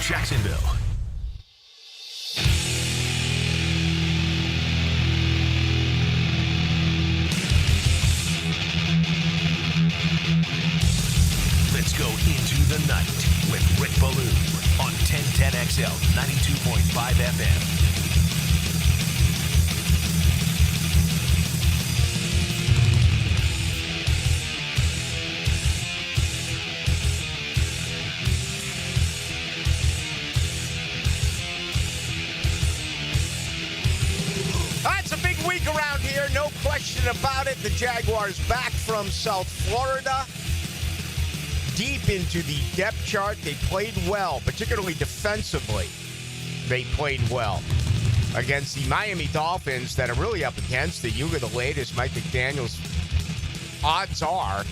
Jacksonville. Let's go into the night with Rick Ballou on 1010XL 92.5 FM. Around here, no question about it. The Jaguars back from South Florida, deep into the depth chart. They played well, particularly defensively. They played well against the Miami Dolphins that are really up against it. You get the latest. Mike McDaniels, odds are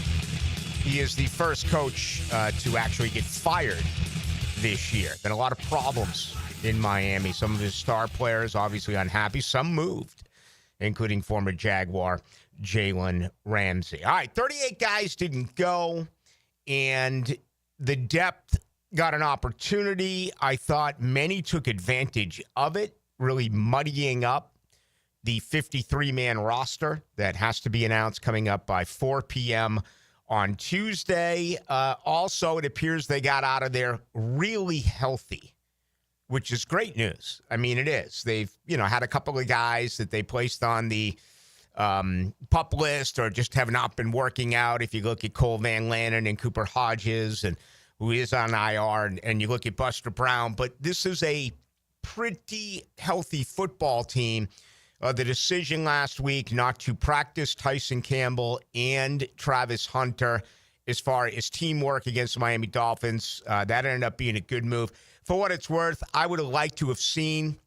he is the first coach to actually get fired this year. Been a lot of problems in Miami. Some of his star players obviously unhappy. Some moved, including former Jaguar Jalen Ramsey. All right, 38 guys didn't go, and the depth got an opportunity. I thought many took advantage of it, really muddying up the 53-man roster that has to be announced coming up by 4 p.m. on Tuesday. Also, it appears they got out of there really healthy, which is great news. I mean, it is. They've, had a couple of guys that they placed on the PUP list or just have not been working out. If you look at Cole Van Lannon and Cooper Hodges, and who is on IR, and you look at Buster Brown. But this is a pretty healthy football team. The decision last week not to practice Tyson Campbell and Travis Hunter as far as teamwork against the Miami Dolphins, that ended up being a good move. For what it's worth, I would have liked to have seen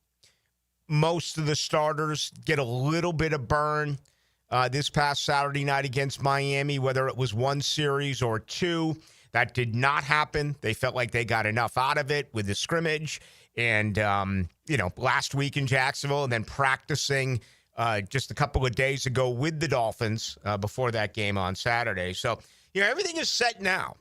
most of the starters get a little bit of burn this past Saturday night against Miami, whether it was one series or two. That did not happen. They felt like they got enough out of it with the scrimmage and, last week in Jacksonville, and then practicing just a couple of days ago with the Dolphins before that game on Saturday. So, everything is set now.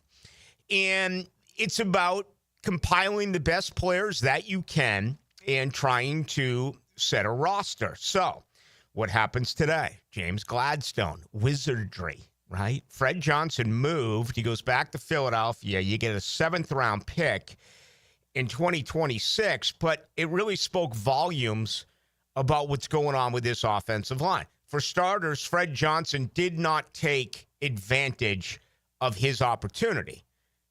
And it's about compiling the best players that you can and trying to set a roster. So what happens today? James Gladstone, wizardry, right? Fred Johnson moved. He goes back to Philadelphia. You get a 7th-round pick in 2026, but it really spoke volumes about what's going on with this offensive line. For starters, Fred Johnson did not take advantage of his opportunity.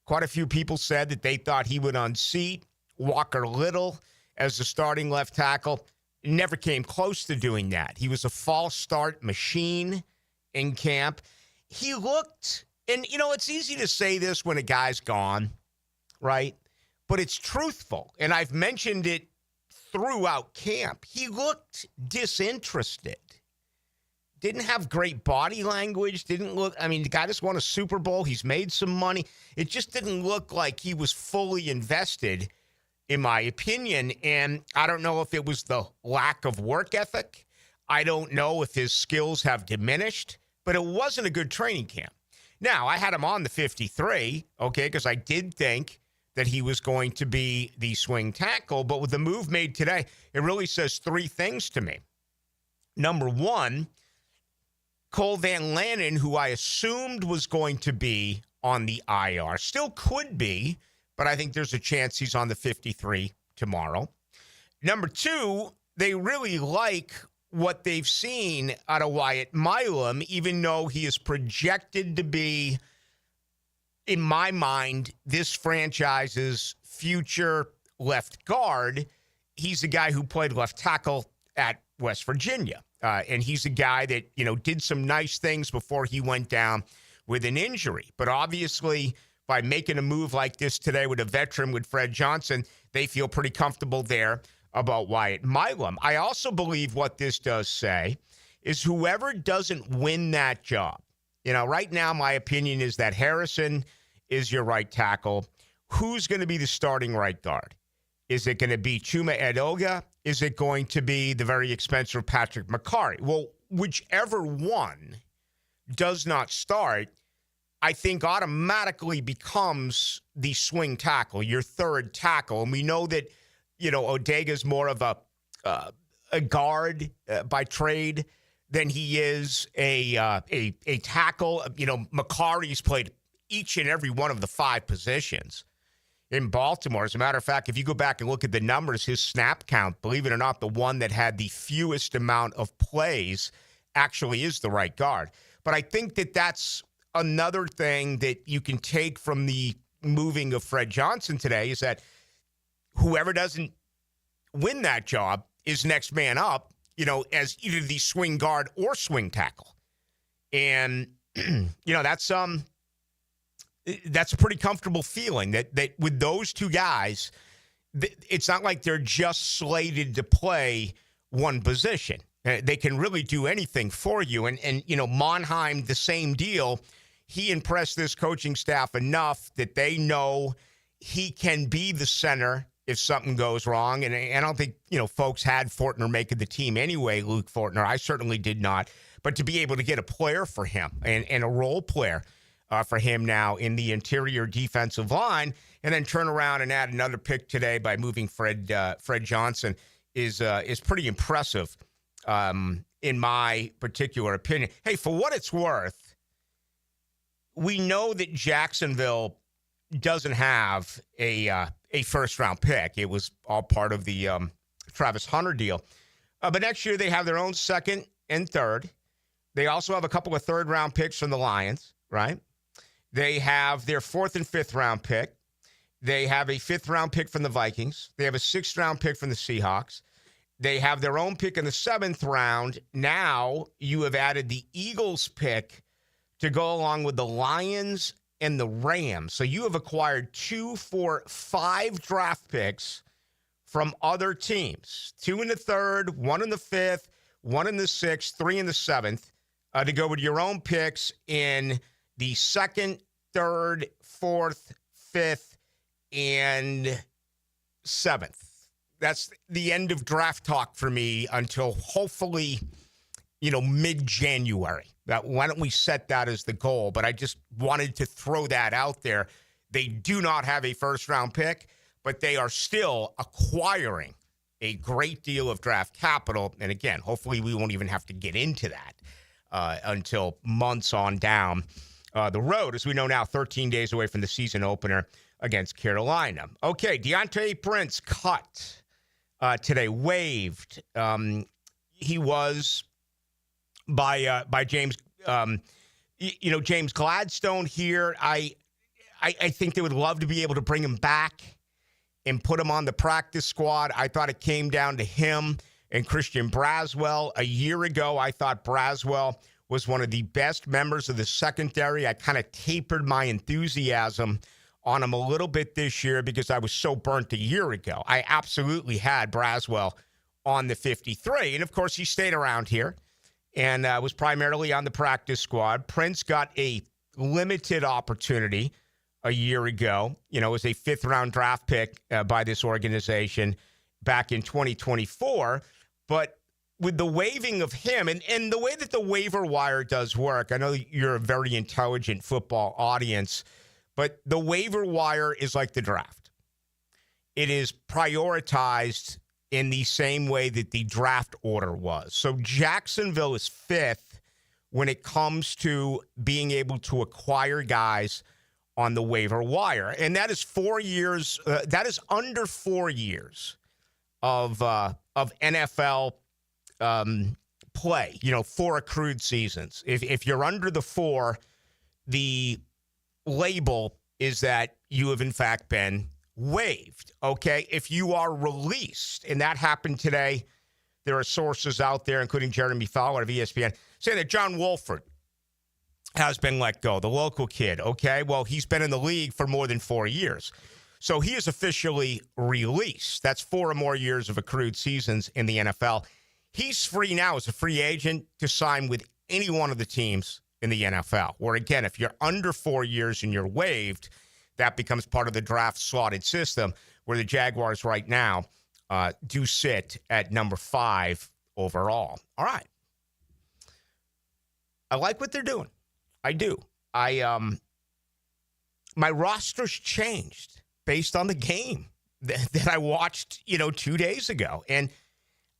Quite a few people said that they thought he would unseat Walker Little as the starting left tackle. Never came close to doing that. He was a false start machine in camp. He looked, and it's easy to say this when a guy's gone, right? But it's truthful, and I've mentioned it throughout camp. He looked disinterested. Didn't have great body language. The guy just won a Super Bowl. He's made some money. It just didn't look like he was fully invested, in my opinion. And I don't know if it was the lack of work ethic. I don't know if his skills have diminished, but it wasn't a good training camp. Now, I had him on the 53, okay, because I did think that he was going to be the swing tackle. But with the move made today, it really says three things to me. Number one, Cole Van Lannon, who I assumed was going to be on the IR, still could be, but I think there's a chance he's on the 53 tomorrow. Number two, they really like what they've seen out of Wyatt Milam, even though he is projected to be, in my mind, this franchise's future left guard. He's the guy who played left tackle at West Virginia. And he's a guy that, did some nice things before he went down with an injury. But obviously, by making a move like this today with a veteran, with Fred Johnson, they feel pretty comfortable there about Wyatt Milam. I also believe what this does say is whoever doesn't win that job, right now my opinion is that Harrison is your right tackle. Who's going to be the starting right guard? Is it going to be Chuma Edoga? Is it going to be the very expensive Patrick McCarry? Well, whichever one does not start, I think automatically becomes the swing tackle, your third tackle. And we know that, Odega's more of a guard by trade than he is a tackle. Macari's played each and every one of the 5 positions in Baltimore. As a matter of fact, if you go back and look at the numbers, his snap count, believe it or not, the one that had the fewest amount of plays actually is the right guard. But I think that that's another thing that you can take from the moving of Fred Johnson today is that whoever doesn't win that job is next man up, as either the swing guard or swing tackle. And, that's a pretty comfortable feeling that with those two guys, it's not like they're just slated to play one position. They can really do anything for you. And Monheim, the same deal. He impressed this coaching staff enough that they know he can be the center if something goes wrong. And I don't think, folks had Fortner making the team anyway, Luke Fortner. I certainly did not. But to be able to get a player for him and a role player for him now in the interior defensive line and then turn around and add another pick today by moving Fred Johnson is pretty impressive in my particular opinion. Hey, for what it's worth, we know that Jacksonville doesn't have a first-round pick. It was all part of the Travis Hunter deal. But next year they have their own second and third. They also have a couple of third-round picks from the Lions, right? They have their fourth and fifth-round pick. They have a fifth-round pick from the Vikings. They have a sixth-round pick from the Seahawks. They have their own pick in the seventh round. Now you have added the Eagles pick to go along with the Lions and the Rams. So you have acquired 2 for 5 draft picks from other teams. 2 in the third, 1 in the fifth, 1 in the sixth, 3 in the seventh, to go with your own picks in the second, third, fourth, fifth, and seventh. That's the end of draft talk for me until hopefully, mid-January. Why don't we set that as the goal? But I just wanted to throw that out there. They do not have a first-round pick, but they are still acquiring a great deal of draft capital. And again, hopefully we won't even have to get into that until months on down the road. As we know now, 13 days away from the season opener against Carolina. Okay, Deontay Prince cut today, waived. He was by James, James Gladstone here. I think they would love to be able to bring him back and put him on the practice squad. I thought it came down to him and Christian Braswell. A year ago, I thought Braswell was one of the best members of the secondary. I kind of tapered my enthusiasm on him a little bit this year because I was so burnt a year ago. I absolutely had Braswell on the 53. And, of course, he stayed around here and was primarily on the practice squad. Prince got a limited opportunity a year ago, as a fifth-round draft pick by this organization back in 2024. But with the waiving of him, and the way that the waiver wire does work, I know you're a very intelligent football audience, but the waiver wire is like the draft. It is prioritized in the same way that the draft order was. So Jacksonville is fifth when it comes to being able to acquire guys on the waiver wire. And that is 4 years. That is under 4 years of NFL play, 4 accrued seasons. If you're under the 4, the label is that you have, in fact, been waived, okay? If you are released, and that happened today, there are sources out there, including Jeremy Fowler of ESPN, saying that John Wolford has been let go, the local kid, okay? Well, he's been in the league for more than 4 years. So he is officially released. That's 4 or more years of accrued seasons in the NFL. He's free now as a free agent to sign with any one of the teams in the NFL. Where, again, if you're under 4 years and you're waived, that becomes part of the draft slotted system where the Jaguars right now do sit at number 5 overall. All right. I like what they're doing. I do. I my roster's changed based on the game that I watched, 2 days ago. And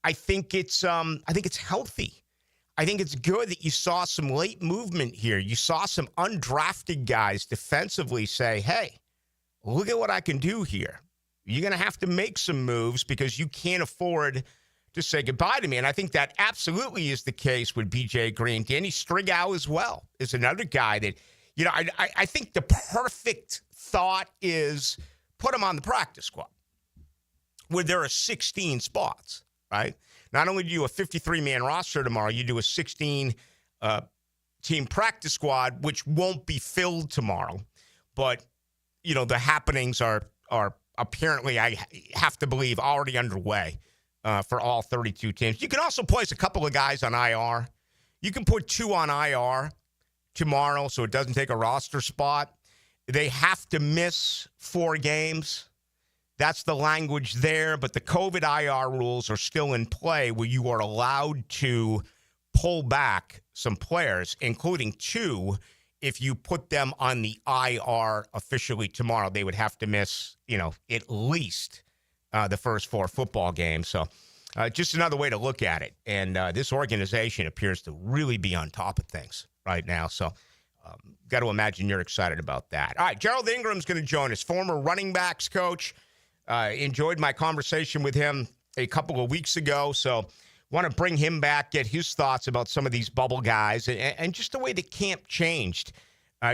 I think it's healthy. I think it's good that you saw some late movement here. You saw some undrafted guys defensively say, hey, look at what I can do here. You're going to have to make some moves because you can't afford to say goodbye to me. And I think that absolutely is the case with B.J. Green. Danny Strigow as well is another guy that, I think the perfect thought is put him on the practice squad where there are 16 spots, right? Not only do you do a 53-man roster tomorrow, you do a 16-team practice squad, which won't be filled tomorrow. But, the happenings are apparently, I have to believe, already underway for all 32 teams. You can also place a couple of guys on IR. You can put 2 on IR tomorrow so it doesn't take a roster spot. They have to miss 4 games. That's the language there, but the COVID IR rules are still in play where you are allowed to pull back some players, including 2. If you put them on the IR officially tomorrow, they would have to miss, at least the first 4 football games. So just another way to look at it. And this organization appears to really be on top of things right now. So got to imagine you're excited about that. All right, Gerald Ingram's going to join us, former running backs coach. Enjoyed my conversation with him a couple of weeks ago, so want to bring him back, get his thoughts about some of these bubble guys, and just the way the camp changed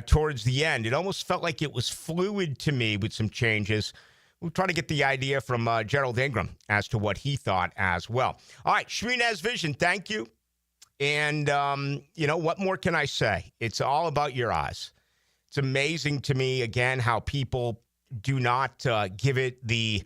towards the end. It almost felt like it was fluid to me with some changes. We'll try to get the idea from Gerald Ingram as to what he thought as well. All right, Shminez Vision, thank you. And, what more can I say? It's all about your eyes. It's amazing to me, again, how people do not give it the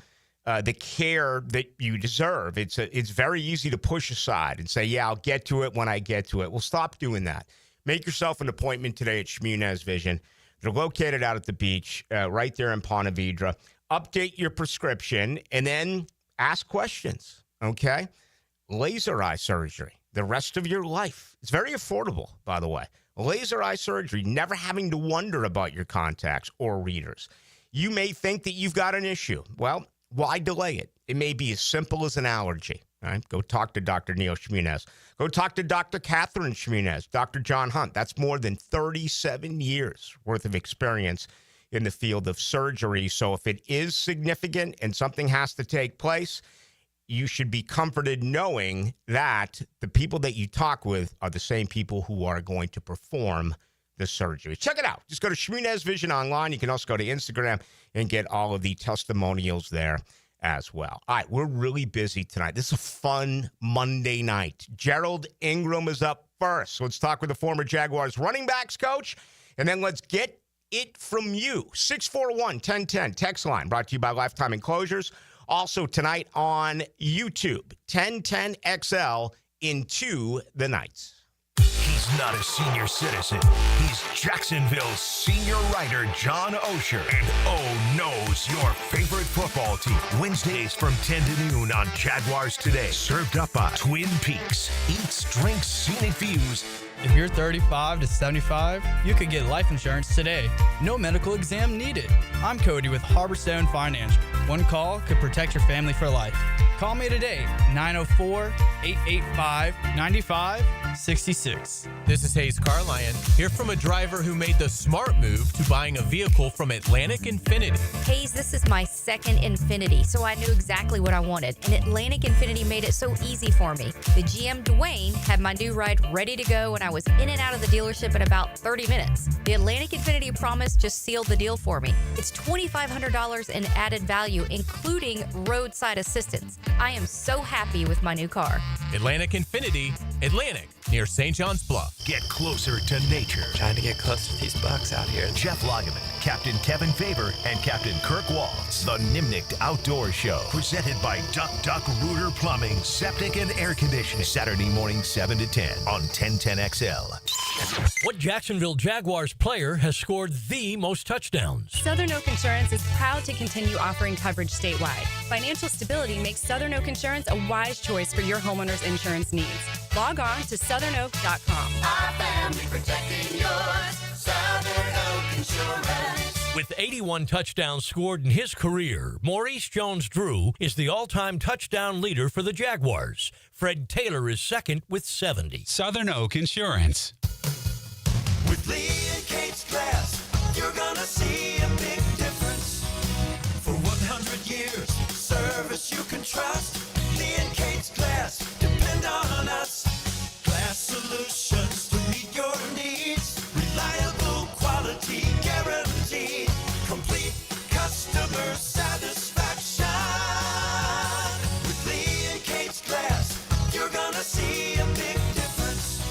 care that you deserve. It's very easy to push aside and say, yeah, I'll get to it when I get to it. Well, stop doing that. Make yourself an appointment today at Shmunez Vision. They're located out at the beach, right there in Ponte Vedra. Update your prescription and then ask questions, okay? Laser eye surgery, the rest of your life. It's very affordable, by the way. Laser eye surgery, never having to wonder about your contacts or readers. You may think that you've got an issue. Well, why delay it? It may be as simple as an allergy. All right? Go talk to Dr. Neil Shmunez. Go talk to Dr. Catherine Shmunez, Dr. John Hunt. That's more than 37 years worth of experience in the field of surgery. So if it is significant and something has to take place, you should be comforted knowing that the people that you talk with are the same people who are going to perform the surgery. Check it out. Just go to Shmunez Vision online. You can also go to Instagram and get all of the testimonials there as well. All right, we're really busy tonight. This is a fun Monday night. Gerald Ingram is up first. So let's talk with the former Jaguars running backs coach, and then let's get it from you. 641-1010 text line brought to you by Lifetime Enclosures. Also tonight on YouTube, 1010XL Into the Nights. He's not a senior citizen. He's Jacksonville's senior writer, John Osher. And knows your favorite football team. Wednesdays from 10 to noon on Jaguars Today. Served up by Twin Peaks. Eats, drinks, scenic views. If you're 35 to 75, you could get life insurance today. No medical exam needed. I'm Cody with Harborstone Financial. One call could protect your family for life. Call me today, 904-885-9566. This is Hayes Carlion, here from a driver who made the smart move to buying a vehicle from Atlantic Infinity. Hayes, this is my second Infinity, so I knew exactly what I wanted. And Atlantic Infinity made it so easy for me. The GM Dwayne had my new ride ready to go, and I was in and out of the dealership in about 30 minutes. The Atlantic Infinity promise just sealed the deal for me. It's $2,500 in added value, including roadside assistance. I am so happy with my new car. Atlantic Infinity, Atlantic, near St. John's Bluff. Get closer to nature. Trying to get close to these bucks out here. Jeff Lageman, Captain Kevin Favor, and Captain Kirk Waltz. The Nimnicht Outdoor Show. Presented by Duck Duck Rooter Plumbing, Septic, and Air Conditioning. Saturday morning, 7 to 10 on 1010XL. What Jacksonville Jaguars player has scored the most touchdowns? Southern Oak Insurance is proud to continue offering coverage statewide. Financial stability makes Southern Oak Insurance a wise choice for your homeowner's insurance needs. Log on to southernoak.com. Our family protecting yours. Southern Oak Insurance. With 81 touchdowns scored in his career, Maurice Jones-Drew is the all-time touchdown leader for the Jaguars. Fred Taylor is second with 70. Southern Oak Insurance. With Lee and Kate's Glass, you're gonna see a big difference. For 100 years, service you can trust. Lee and Kate's Glass, depend on us. Glass solutions to meet your needs. Reliable quality guaranteed. Complete customer satisfaction. With Lee and Kate's Glass, you're gonna see a big difference.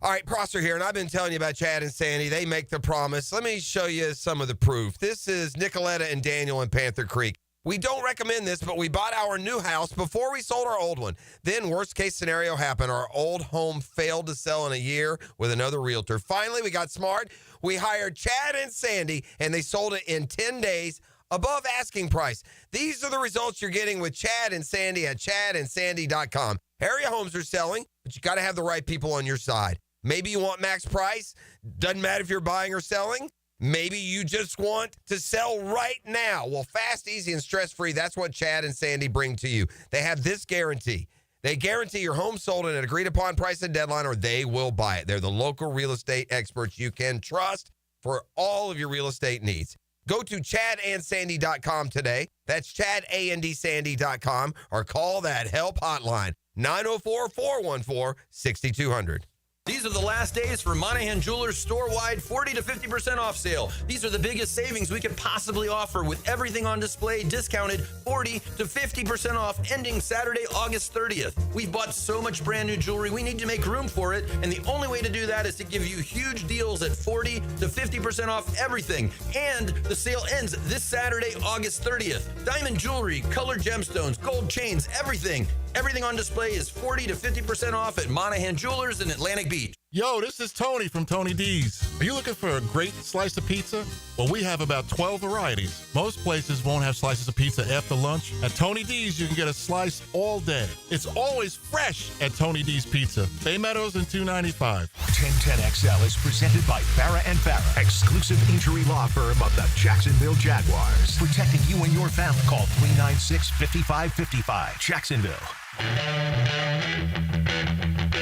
All right, Prosser here, and I've been telling you about Chad and Sandy. They make the promise. Let me show you some of the proof. This is Nicoletta and Daniel in Panther Creek. We don't recommend this, but we bought our new house before we sold our old one. Then worst case scenario happened. Our old home failed to sell in a year with another realtor. Finally, we got smart. We hired Chad and Sandy, and they sold it in 10 days above asking price. These are the results you're getting with Chad and Sandy at chadandsandy.com. Area homes are selling, but you got to have the right people on your side. Maybe you want max price. Doesn't matter if you're buying or selling. Maybe you just want to sell right now. Well, fast, easy, and stress-free, that's what Chad and Sandy bring to you. They have this guarantee. They guarantee your home sold at an agreed-upon price and deadline, or they will buy it. They're the local real estate experts you can trust for all of your real estate needs. Go to chadandsandy.com today. That's chadandsandy.com, or call that help hotline, 904-414-6200. These are the last days for Monahan Jewelers store-wide 40 to 50% off sale. These are the biggest savings we could possibly offer, with everything on display discounted 40 to 50% off, ending Saturday, August 30th. We've bought so much brand new jewelry, we need to make room for it, and the only way to do that is to give you huge deals at 40 to 50% off everything. And the sale ends this Saturday, August 30th. Diamond jewelry, colored gemstones, gold chains, everything. Everything on display is 40 to 50% off at Monahan Jewelers in Atlantic Beach. Yo, this is Tony from Tony D's. Are you looking for a great slice of pizza? Well, we have about 12 varieties. Most places won't have slices of pizza after lunch. At Tony D's, you can get a slice all day. It's always fresh at Tony D's Pizza. Bay Meadows and 295. 1010XL is presented by Farrah & Farrah, exclusive injury law firm of the Jacksonville Jaguars. Protecting you and your family. Call 396-5555. Jacksonville.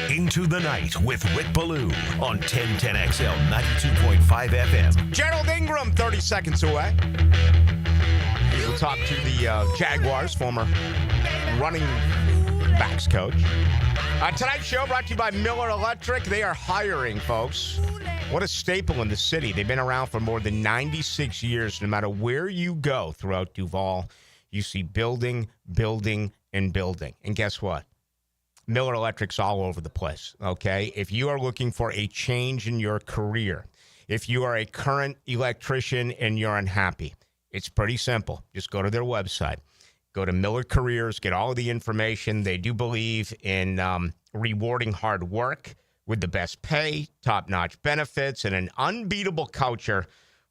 Into the Night with Rick Ballou on 1010XL 92.5 FM. Gerald Ingram, 30 seconds away. We'll talk to the Jaguars, former running backs coach. Tonight's show brought to you by Miller Electric. They are hiring, folks. What a staple in the city. They've been around for more than 96 years. No matter where you go throughout Duval, you see building, and building. And guess what? Miller Electric's all over the place, okay? If you are looking for a change in your career, if you are a current electrician and you're unhappy, it's pretty simple. Just go to their website. Go to Miller Careers, get all of the information. They do believe in rewarding hard work with the best pay, top-notch benefits, and an unbeatable culture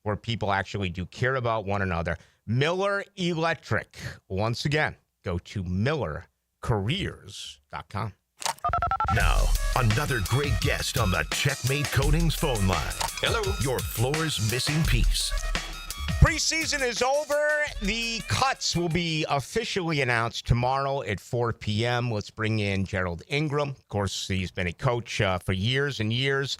where people actually do care about one another. Miller Electric. Once again, go to millercareers.com. Now, another great guest on the Checkmate Coatings phone line. Hello. Your floor's missing piece. Preseason is over. The cuts will be officially announced tomorrow at 4 p.m. Let's bring in Gerald Ingram. Of course, he's been a coach for years and years.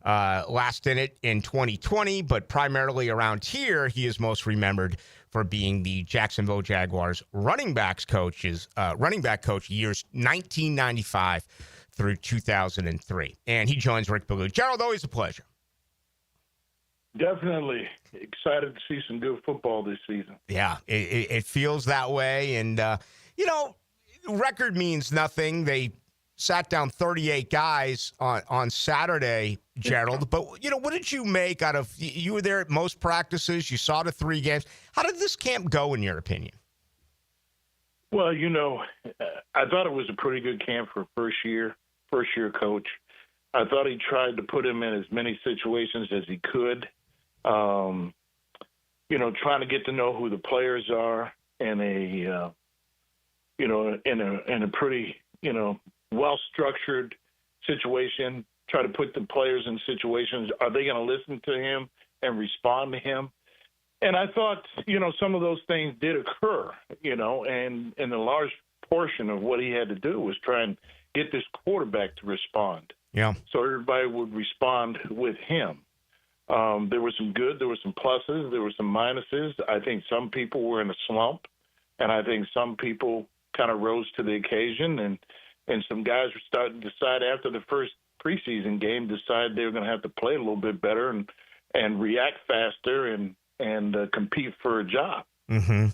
Last in it in 2020, but primarily around here, he is most remembered for being the Jacksonville Jaguars running back coach years 1995 through 2003. And he joins Rick Ballou. Gerald, always a pleasure. Definitely excited to see some good football this season. Yeah, it feels that way. And, record means nothing. They sat down 38 guys on Saturday, Gerald. But, what did you make out of – you were there at most practices. You saw the 3 games. How did this camp go, in your opinion? Well, I thought it was a pretty good camp for first-year coach. I thought he tried to put him in as many situations as he could. Trying to get to know who the players are in a pretty, well-structured situation. Try to put the players in situations. Are they going to listen to him? and respond to him. And I thought, some of those things did occur, and a large portion of what he had to do was try and get this quarterback to respond. Yeah. So everybody would respond with him. There was some good, there were some pluses, there were some minuses. I think some people were in a slump, and I think some people kind of rose to the occasion, and some guys were starting to decide after the first preseason game, decide they were going to have to play a little bit better and react faster and compete for a job. Mm-hmm.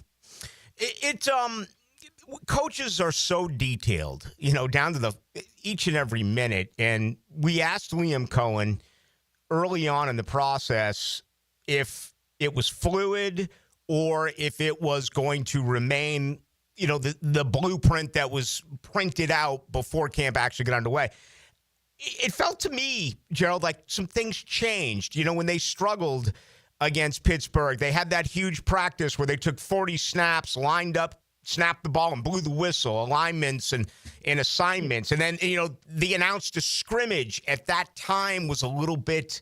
Coaches are so detailed, down to each and every minute. And we asked Liam Cohen early on in the process if it was fluid or if it was going to remain, the blueprint that was printed out before camp actually got underway. It felt to me, Gerald, like some things changed. When they struggled against Pittsburgh, they had that huge practice where they took 40 snaps, lined up, snapped the ball, and blew the whistle, alignments and assignments. And then, the announced scrimmage at that time was a little bit,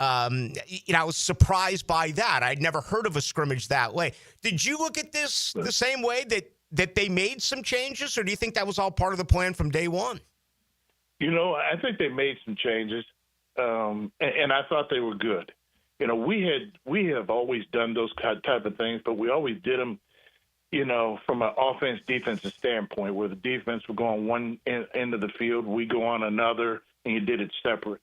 I was surprised by that. I'd never heard of a scrimmage that way. Did you look at this the same way that they made some changes, or do you think that was all part of the plan from day one? I think they made some changes, and I thought they were good. We have always done those type of things, but we always did them, from an offense-defensive standpoint, where the defense would go on one end of the field, we go on another, and you did it separate.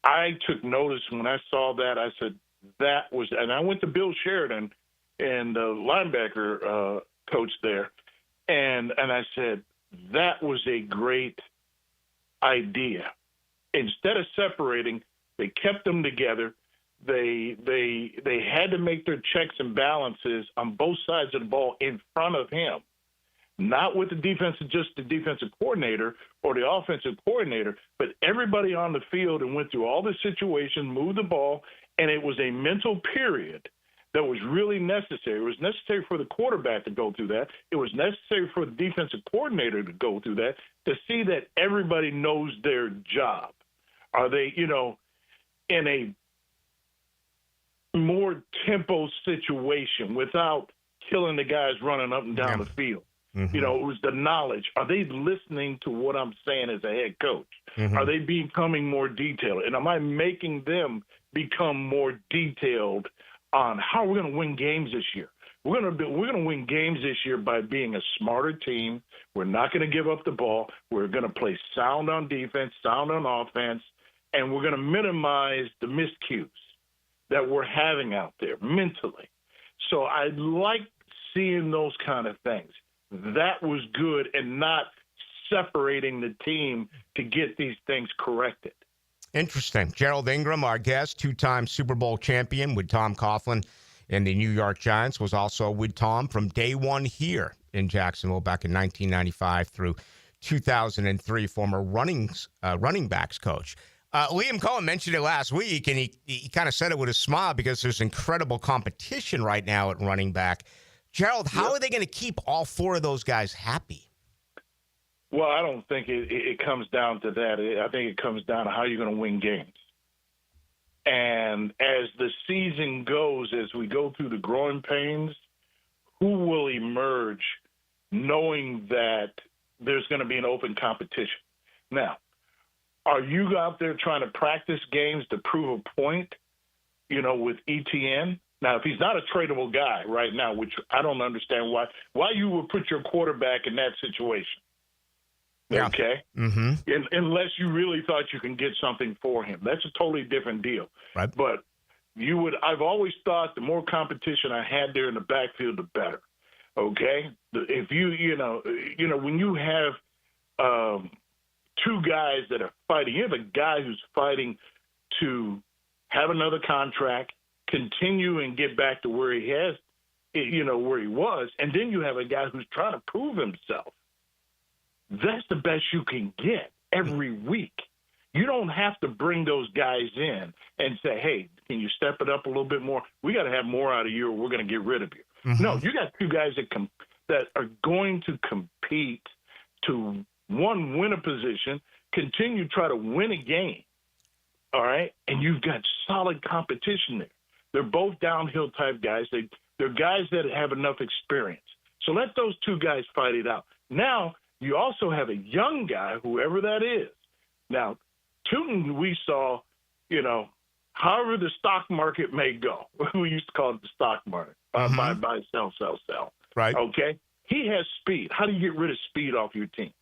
I took notice when I saw that. I said, that was – and I went to Bill Sheridan and the linebacker coach there, and I said, that was a great idea. Instead of separating, they kept them together. They had to make their checks and balances on both sides of the ball in front of him, not with just the defensive coordinator or the offensive coordinator, but everybody on the field, and went through all the situations, moved the ball, and it was a mental period that was really necessary. It was necessary for the quarterback to go through that. It was necessary for the defensive coordinator to go through that, to see that everybody knows their job. Are they, in a more tempo situation without killing the guys running up and down the field? Mm-hmm. It was the knowledge. Are they listening to what I'm saying as a head coach? Mm-hmm. Are they becoming more detailed? And am I making them become more detailed on how we're going to win games this year? We're going to win games this year by being a smarter team. We're not going to give up the ball. We're going to play sound on defense, sound on offense, and we're going to minimize the miscues that we're having out there mentally. So I like seeing those kind of things. That was good, and not separating the team to get these things corrected. Interesting. Gerald Ingram, our guest, two-time Super Bowl champion with Tom Coughlin and the New York Giants, was also with Tom from day one here in Jacksonville back in 1995 through 2003, former running backs coach. Liam Cohen mentioned it last week, and he kind of said it with a smile because there's incredible competition right now at running back. Gerald, how are they going to keep all four of those guys happy? Well, I don't think it comes down to that. I think it comes down to how you're going to win games. And as the season goes, as we go through the growing pains, who will emerge knowing that there's going to be an open competition? Now, are you out there trying to practice games to prove a point, with ETN? Now, if he's not a tradable guy right now, which I don't understand why you would put your quarterback in that situation. Yeah. Okay? Mm-hmm. Unless you really thought you can get something for him. That's a totally different deal. Right. But I've always thought the more competition I had there in the backfield, the better. Okay? If when you have two guys that are fighting, you have a guy who's fighting to have another contract, continue and get back to where he has, where he was, and then you have a guy who's trying to prove himself. That's the best you can get every week. You don't have to bring those guys in and say, hey, can you step it up a little bit more? We got to have more out of you or we're going to get rid of you. Mm-hmm. No, you got two guys that are going to compete to, one, win a position, continue to try to win a game. all right? And you've got solid competition there. They're both downhill type guys. They're guys that have enough experience. So let those two guys fight it out. Now, you also have a young guy, whoever that is. Now, Tootin, we saw, however the stock market may go. We used to call it the stock market. Buy, sell, sell, sell. Right. Okay? He has speed. How do you get rid of speed off your team?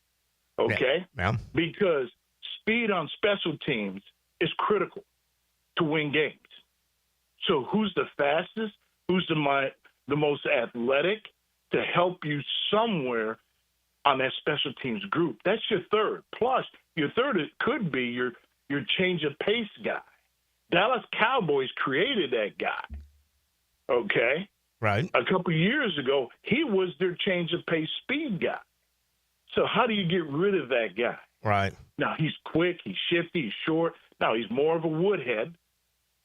Okay? Yeah. Because speed on special teams is critical to win games. So who's the fastest? Who's the most athletic to help you somewhere on that special teams group? That's your third. Plus, your third could be your change of pace guy. Dallas Cowboys created that guy. Okay? Right. A couple of years ago, he was their change of pace speed guy. So how do you get rid of that guy? Right. Now, he's quick, he's shifty, he's short. Now, he's more of a woodhead,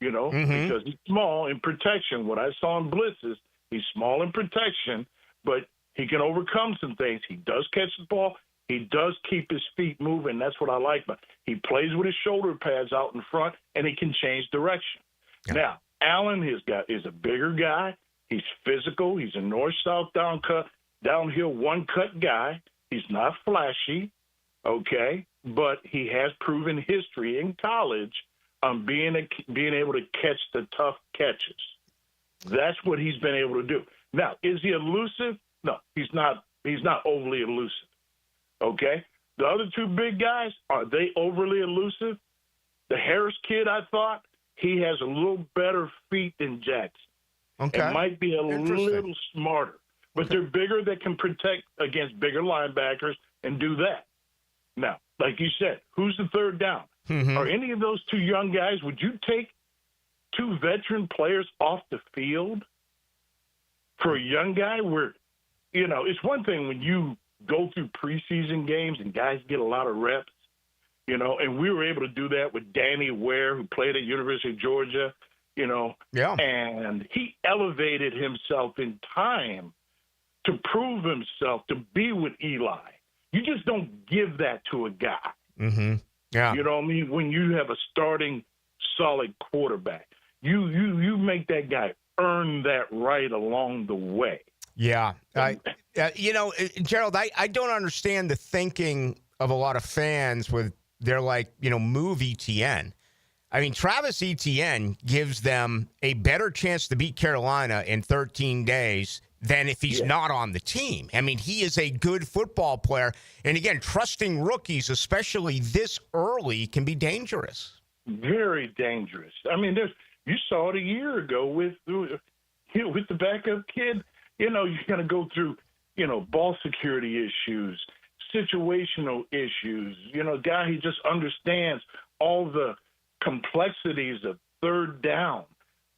because he's small in protection. What I saw in blitzes, he's small in protection, but he can overcome some things. He does catch the ball. He does keep his feet moving. That's what I like. But he plays with his shoulder pads out in front, and he can change direction. Yeah. Now, Allen is a bigger guy. He's physical. He's a north-south downhill one-cut guy. He's not flashy, okay, but he has proven history in college on being able to catch the tough catches. That's what he's been able to do. Now, is he elusive? No, he's not. He's not overly elusive. Okay? The other two big guys, are they overly elusive? The Harris kid, I thought, he has a little better feet than Jackson. Okay. It might be a little smarter. But they're bigger, that can protect against bigger linebackers and do that. Now, like you said, who's the third down? Are any of those two young guys, would you take two veteran players off the field for a young guy where, it's one thing when you go through preseason games and guys get a lot of reps, and we were able to do that with Danny Ware, who played at University of Georgia, and he elevated himself in time to prove himself, to be with Eli. You just don't give that to a guy. Yeah. You know what I mean? When you have a starting solid quarterback, you make that guy earn that right along the way. Yeah. Gerald, I don't understand the thinking of a lot of fans with they're like, move ETN. I mean, Travis Etienne gives them a better chance to beat Carolina in 13 days than if he's not on the team. I mean, he is a good football player. And again, trusting rookies, especially this early, can be dangerous. Very dangerous. I mean, you saw it a year ago with the backup kid. You're going to go through, ball security issues, situational issues. Guy who just understands all the complexities of third down.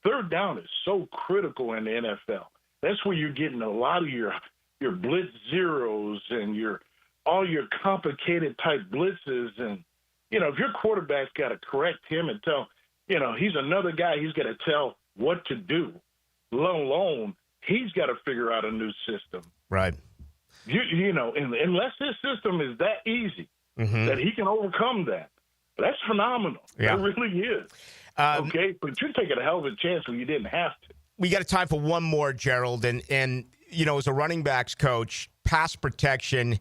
Third down is so critical in the NFL. That's where you're getting a lot of your blitz zeros and all your complicated type blitzes. And, if your quarterback's got to correct him and tell, he's another guy he's got to tell what to do, let alone he's got to figure out a new system. Right. Unless his system is that easy that he can overcome that. That's phenomenal. Yeah. It really is. Okay, but you're taking a hell of a chance when you didn't have to. We got time for one more, Gerald. And as a running backs coach, pass protection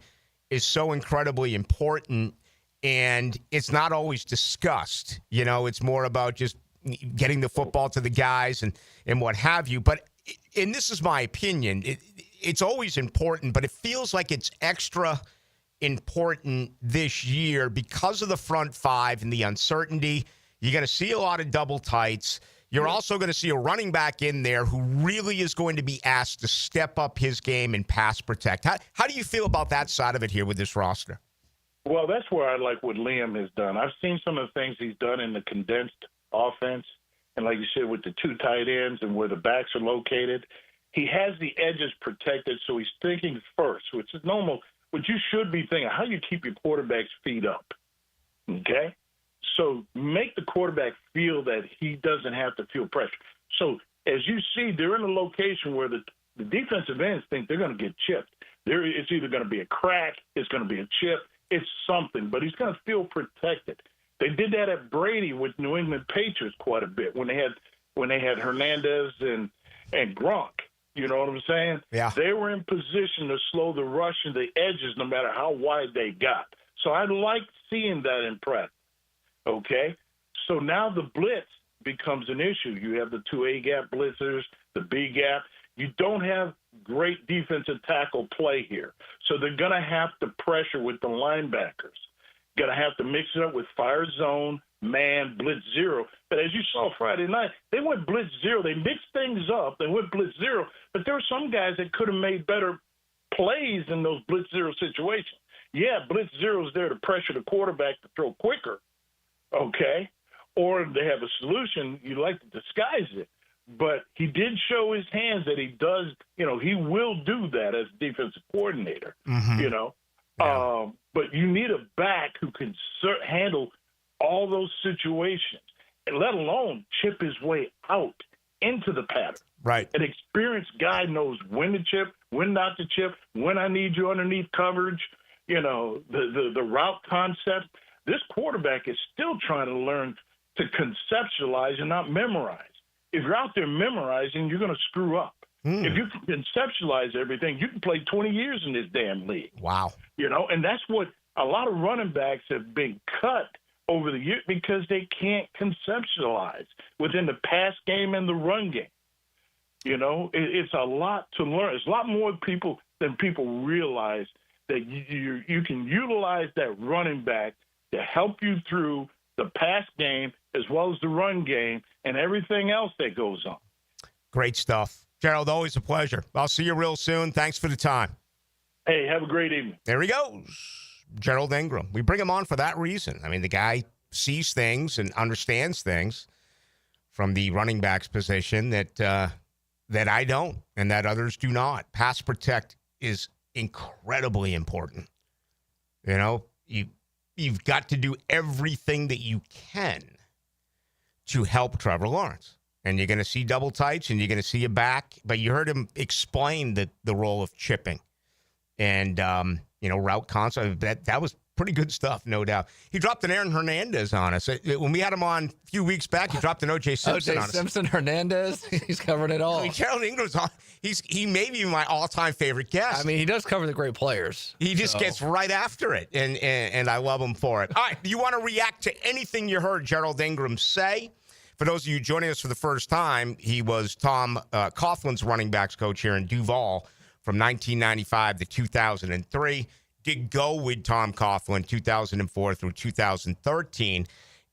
is so incredibly important, and it's not always discussed. It's more about just getting the football to the guys and what have you. But, and this is my opinion, it's always important, but it feels like it's extra important this year because of the front five and the uncertainty. You're going to see a lot of double tights. You're also going to see a running back in there who really is going to be asked to step up his game and pass protect. How do you feel about that side of it here with this roster? Well, that's where I like what Liam has done. I've seen some of the things he's done in the condensed offense. And like you said, with the two tight ends and where the backs are located, he has the edges protected, so he's thinking first, which is normal. What you should be thinking, how you keep your quarterback's feet up, okay? So make the quarterback feel that he doesn't have to feel pressure. So as you see, they're in a location where the defensive ends think they're going to get chipped. It's either going to be a crack, it's going to be a chip, it's something, but he's going to feel protected. They did that at Brady with New England Patriots quite a bit when they had Hernandez and Gronk. You know what I'm saying? Yeah. They were in position to slow the rush and the edges no matter how wide they got. So I like seeing that in practice. Okay? So now the blitz becomes an issue. You have the 2 A-gap blitzers, the B-gap. You don't have great defensive tackle play here. So they're going to have to pressure with the linebackers. Going to have to mix it up with fire zone, man, blitz zero. But as you saw Friday night, they went blitz zero. They mixed things up. They went blitz zero. But there were some guys that could have made better plays in those blitz zero situations. Yeah, blitz zero is there to pressure the quarterback to throw quicker, okay? Or they have a solution, you like to disguise it. But he did show his hands that he does, he will do that as defensive coordinator, Yeah. But you need a back who can handle all those situations, and let alone chip his way out into the pattern. Right. An experienced guy knows when to chip, when not to chip, when I need you underneath coverage, the route concept. This quarterback is still trying to learn to conceptualize and not memorize. If you're out there memorizing, you're going to screw up. If you can conceptualize everything, you can play 20 years in this damn league. Wow. And that's what a lot of running backs have been cut over the years because they can't conceptualize within the pass game and the run game. It's a lot to learn. It's a lot more people than people realize that you can utilize that running back to help you through the pass game as well as the run game and everything else that goes on. Great stuff. Gerald, always a pleasure. I'll see you real soon. Thanks for the time. Hey, have a great evening. There he goes. Gerald Ingram. We bring him on for that reason. I mean, the guy sees things and understands things from the running backs position that I don't and that others do not. Pass protect is incredibly important. You've got to do everything that you can to help Trevor Lawrence. And you're going to see double tights and you're going to see a back. But you heard him explain the role of chipping and, route concept. That was pretty good stuff, no doubt. He dropped an Aaron Hernandez on us. When we had him on a few weeks back, he dropped an O.J. Simpson on us. Simpson, Hernandez, he's covered it all. I mean, Gerald Ingram's on. He may be my all-time favorite guest. I mean, he does cover the great players. He just gets right after it, and I love him for it. All right, you want to react to anything you heard Gerald Ingram say? For those of you joining us for the first time, he was Tom Coughlin's running backs coach here in Duval from 1995 to 2003. Did go with Tom Coughlin 2004 through 2013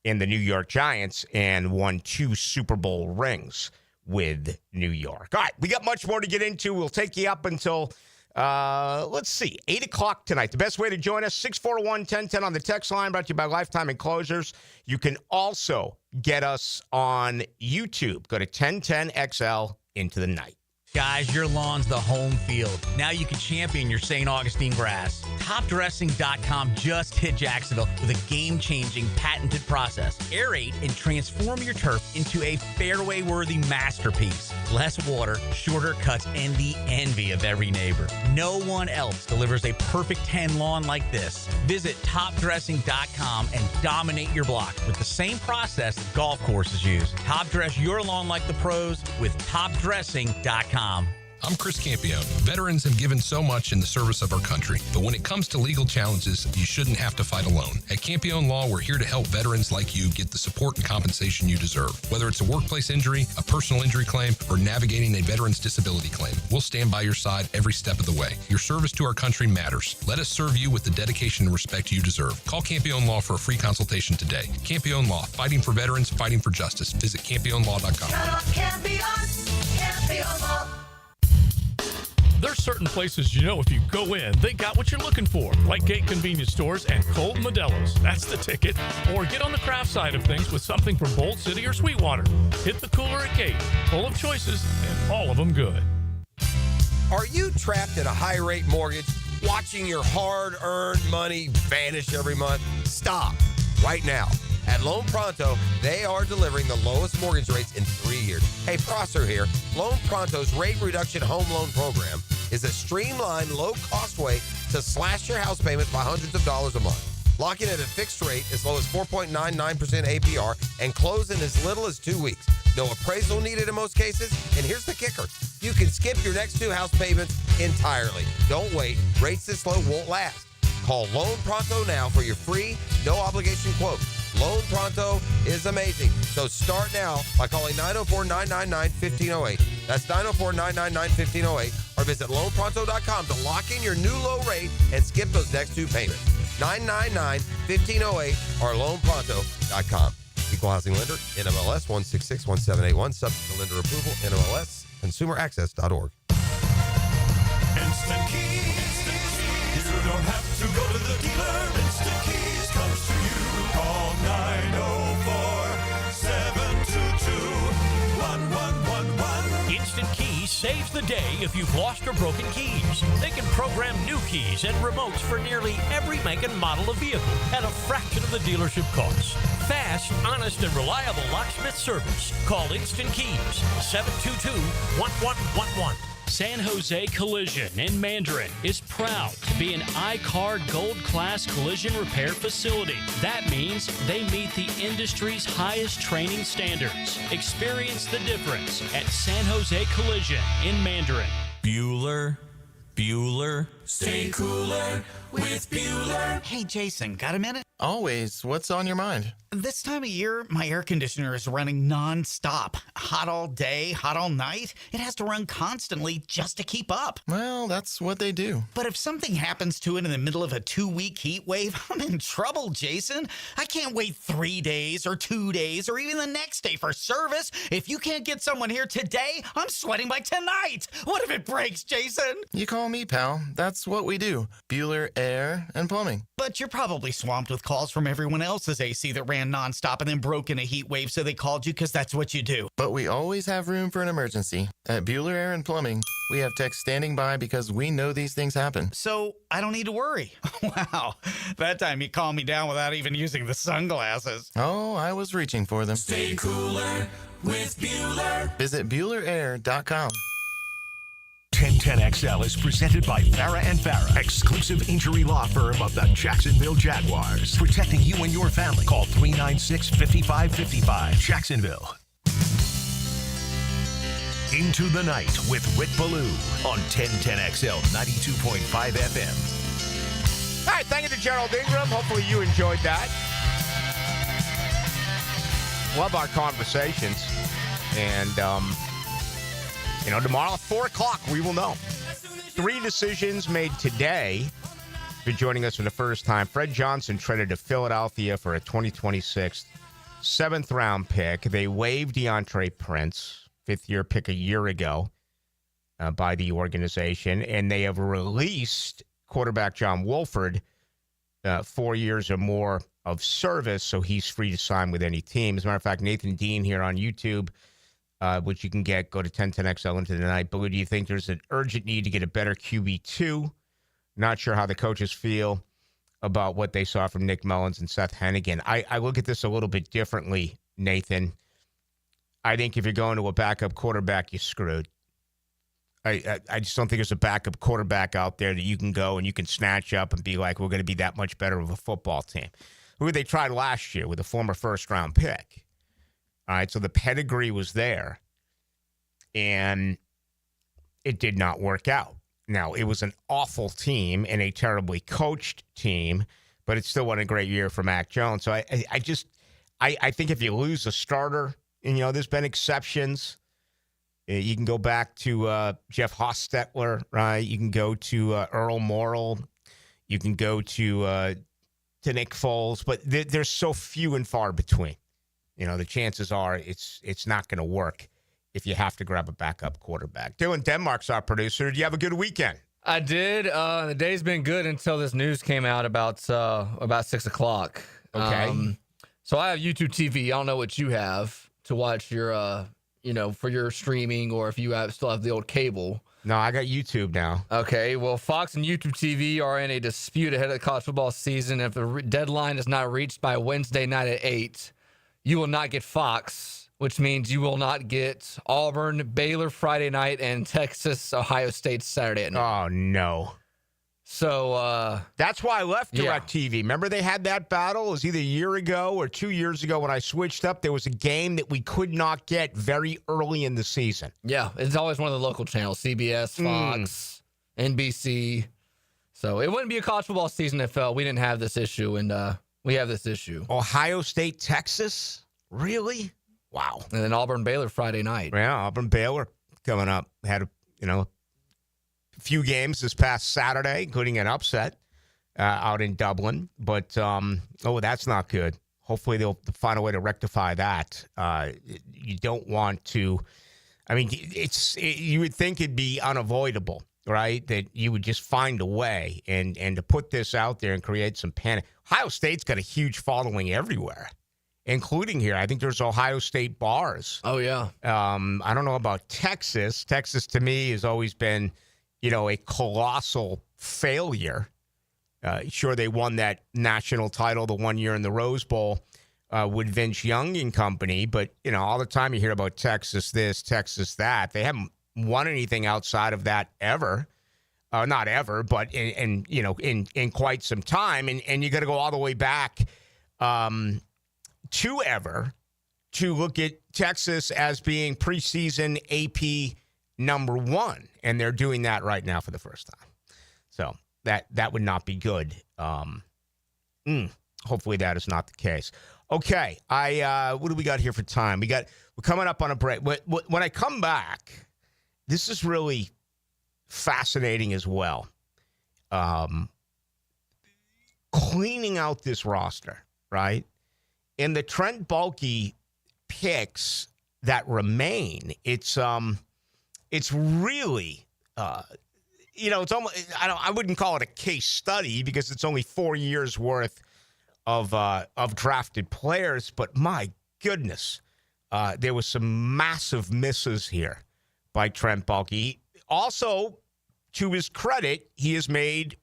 in the New York Giants and won 2 Super Bowl rings with New York. All right, we got much more to get into. We'll take you up until, 8 o'clock tonight. The best way to join us, 641-1010 on the text line, brought to you by Lifetime Enclosures. You can also get us on YouTube. Go to 1010XL into the night. Guys, your lawn's the home field. Now you can champion your St. Augustine grass. TopDressing.com just hit Jacksonville with a game-changing patented process. Aerate and transform your turf into a fairway-worthy masterpiece. Less water, shorter cuts, and the envy of every neighbor. No one else delivers a perfect 10 lawn like this. Visit TopDressing.com and dominate your block with the same process that golf courses use. Top dress your lawn like the pros with TopDressing.com. I'm Chris Campione. Veterans have given so much in the service of our country, but when it comes to legal challenges, you shouldn't have to fight alone. At Campione Law, we're here to help veterans like you get the support and compensation you deserve. Whether it's a workplace injury, a personal injury claim, or navigating a veteran's disability claim, we'll stand by your side every step of the way. Your service to our country matters. Let us serve you with the dedication and respect you deserve. Call Campione Law for a free consultation today. Campione Law, fighting for veterans, fighting for justice. Visit CampioneLaw.com. Campione Law. There's certain places if you go in, they got what you're looking for, like Gate Convenience Stores and Cold Modelo's. That's the ticket. Or get on the craft side of things with something from Bolt City or Sweetwater. Hit the cooler at Gate, full of choices and all of them good. Are you trapped at a high-rate mortgage, watching your hard-earned money vanish every month? Stop right now. At Loan Pronto, they are delivering the lowest mortgage rates in 3 years. Hey, Prosser here. Loan Pronto's rate reduction home loan program is a streamlined, low-cost way to slash your house payments by hundreds of dollars a month. Lock in at a fixed rate as low as 4.99% APR and close in as little as 2 weeks. No appraisal needed in most cases. And here's the kicker. You can skip your next 2 house payments entirely. Don't wait. Rates this low won't last. Call Loan Pronto now for your free, no-obligation quote. Loan Pronto is amazing. So start now by calling 904-999-1508. That's 904-999-1508. Or visit loanpronto.com to lock in your new low rate and skip those next 2 payments. 999-1508 or loanpronto.com. Equal housing lender, NMLS 1661781. Subject to lender approval, NMLS, consumeraccess.org. Instant Keys. You don't have to go to the dealer. Instant Keys comes to you. Call 904-722-1111. Instant Keys saves the day if you've lost or broken keys. They can program new keys and remotes for nearly every make and model of vehicle at a fraction of the dealership cost. Fast, honest, and reliable locksmith service. Call Instant Keys, 722-1111. San Jose Collision in Mandarin is proud to be an I-CAR Gold Class collision repair facility. That means they meet the industry's highest training standards. Experience the difference at San Jose Collision in Mandarin. Bueller. Stay cooler with Bueller. Hey, Jason, got a minute? Always. What's on your mind? This time of year, my air conditioner is running non-stop. Hot all day, hot all night. It has to run constantly just to keep up. Well, that's what they do. But if something happens to it in the middle of a 2-week heat wave, I'm in trouble, Jason. I can't wait 3 days or 2 days or even the next day for service. If you can't get someone here today, I'm sweating by tonight. What if it breaks, Jason? You call me, pal. That's what we do. Bueller Air and Plumbing. But you're probably swamped with calls from everyone else's AC that ran nonstop and then broke in a heat wave, so they called you because that's what you do. But we always have room for an emergency. At Bueller Air and Plumbing, we have techs standing by because we know these things happen. So I don't need to worry. Wow. That time you calmed me down without even using the sunglasses. Oh, I was reaching for them. Stay cooler with Bueller. Visit BuellerAir.com. 1010XL is presented by Farah and Farah, exclusive injury law firm of the Jacksonville Jaguars. Protecting you and your family. Call 396-5555. Jacksonville. Into the Night with Rick Ballou on 1010XL 92.5 FM. All right, thank you to Gerald Ingram. Hopefully you enjoyed that. Love our conversations. And, tomorrow at 4 o'clock, we will know. 3 decisions made today. For joining us for the first time, Fred Johnson traded to Philadelphia for a 2026 7th-round pick. They waived DeAndre Prince, 5th-year pick a year ago by the organization, and they have released quarterback John Wolford 4 years or more of service, so he's free to sign with any team. As a matter of fact, Nathan Dean here on YouTube, which you can go to 1010XL into the night. But do you think there's an urgent need to get a better QB2? Not sure how the coaches feel about what they saw from Nick Mullins and Seth Hennigan. I look at this a little bit differently, Nathan. I think if you're going to a backup quarterback, you're screwed. I just don't think there's a backup quarterback out there that you can go and you can snatch up and be like, we're going to be that much better of a football team. Who they tried last year with a former first-round pick. All right, so the pedigree was there, and it did not work out. Now, it was an awful team and a terribly coached team, but it still wasn't a great year for Mac Jones. So I think if you lose a starter, and, there's been exceptions. You can go back to Jeff Hostetler, right? You can go to Earl Morrill. You can go to Nick Foles, but there's so few and far between. The chances are it's not going to work if you have to grab a backup quarterback. Dylan Denmark's our producer. Did you have a good weekend? I did. The day's been good until this news came out about 6 o'clock. Okay. So I have YouTube TV. I don't know what you have to watch your, for your streaming, or if you still have the old cable. No, I got YouTube now. Okay, well, Fox and YouTube TV are in a dispute ahead of the college football season. If the deadline is not reached by Wednesday night at 8, you will not get Fox, which means you will not get Auburn, Baylor Friday night, and Texas, Ohio State Saturday at night. Oh, no. So that's why I left DirecTV. Remember they had that battle? It was either a year ago or 2 years ago when I switched up. There was a game that we could not get very early in the season. Yeah, it's always one of the local channels, CBS, Fox, NBC. So it wouldn't be a college football season if we didn't have this issue, and we have this issue. Ohio State, Texas? Really? Wow. And then Auburn-Baylor Friday night. Yeah, Auburn-Baylor coming up. Had a few games this past Saturday, including an upset out in Dublin. But, that's not good. Hopefully they'll find a way to rectify that. You don't want to – I mean, you would think it'd be unavoidable, right, that you would just find a way. And to put this out there and create some panic. Ohio State's got a huge following everywhere, including here. I think there's Ohio State bars. Oh, yeah. I don't know about Texas. Texas, to me, has always been – a colossal failure. Sure, they won that national title the 1 year in the Rose Bowl with Vince Young and company, but, all the time you hear about Texas this, Texas that. They haven't won anything outside of that ever. Not ever, but in quite some time. And you got to go all the way back to ever to look at Texas as being preseason AP number one, and they're doing that right now for the first time. So that would not be good. Hopefully that is not the case. Okay, what do we got here for time? We're coming up on a break. When I come back, this is really fascinating as well. Cleaning out this roster, right? And the Trent Baalke picks that remain, it's really, it's almost, I wouldn't call it a case study because it's only 4 years worth of drafted players, but my goodness, there was some massive misses here by Trent Baalke. Also, to his credit, he has made,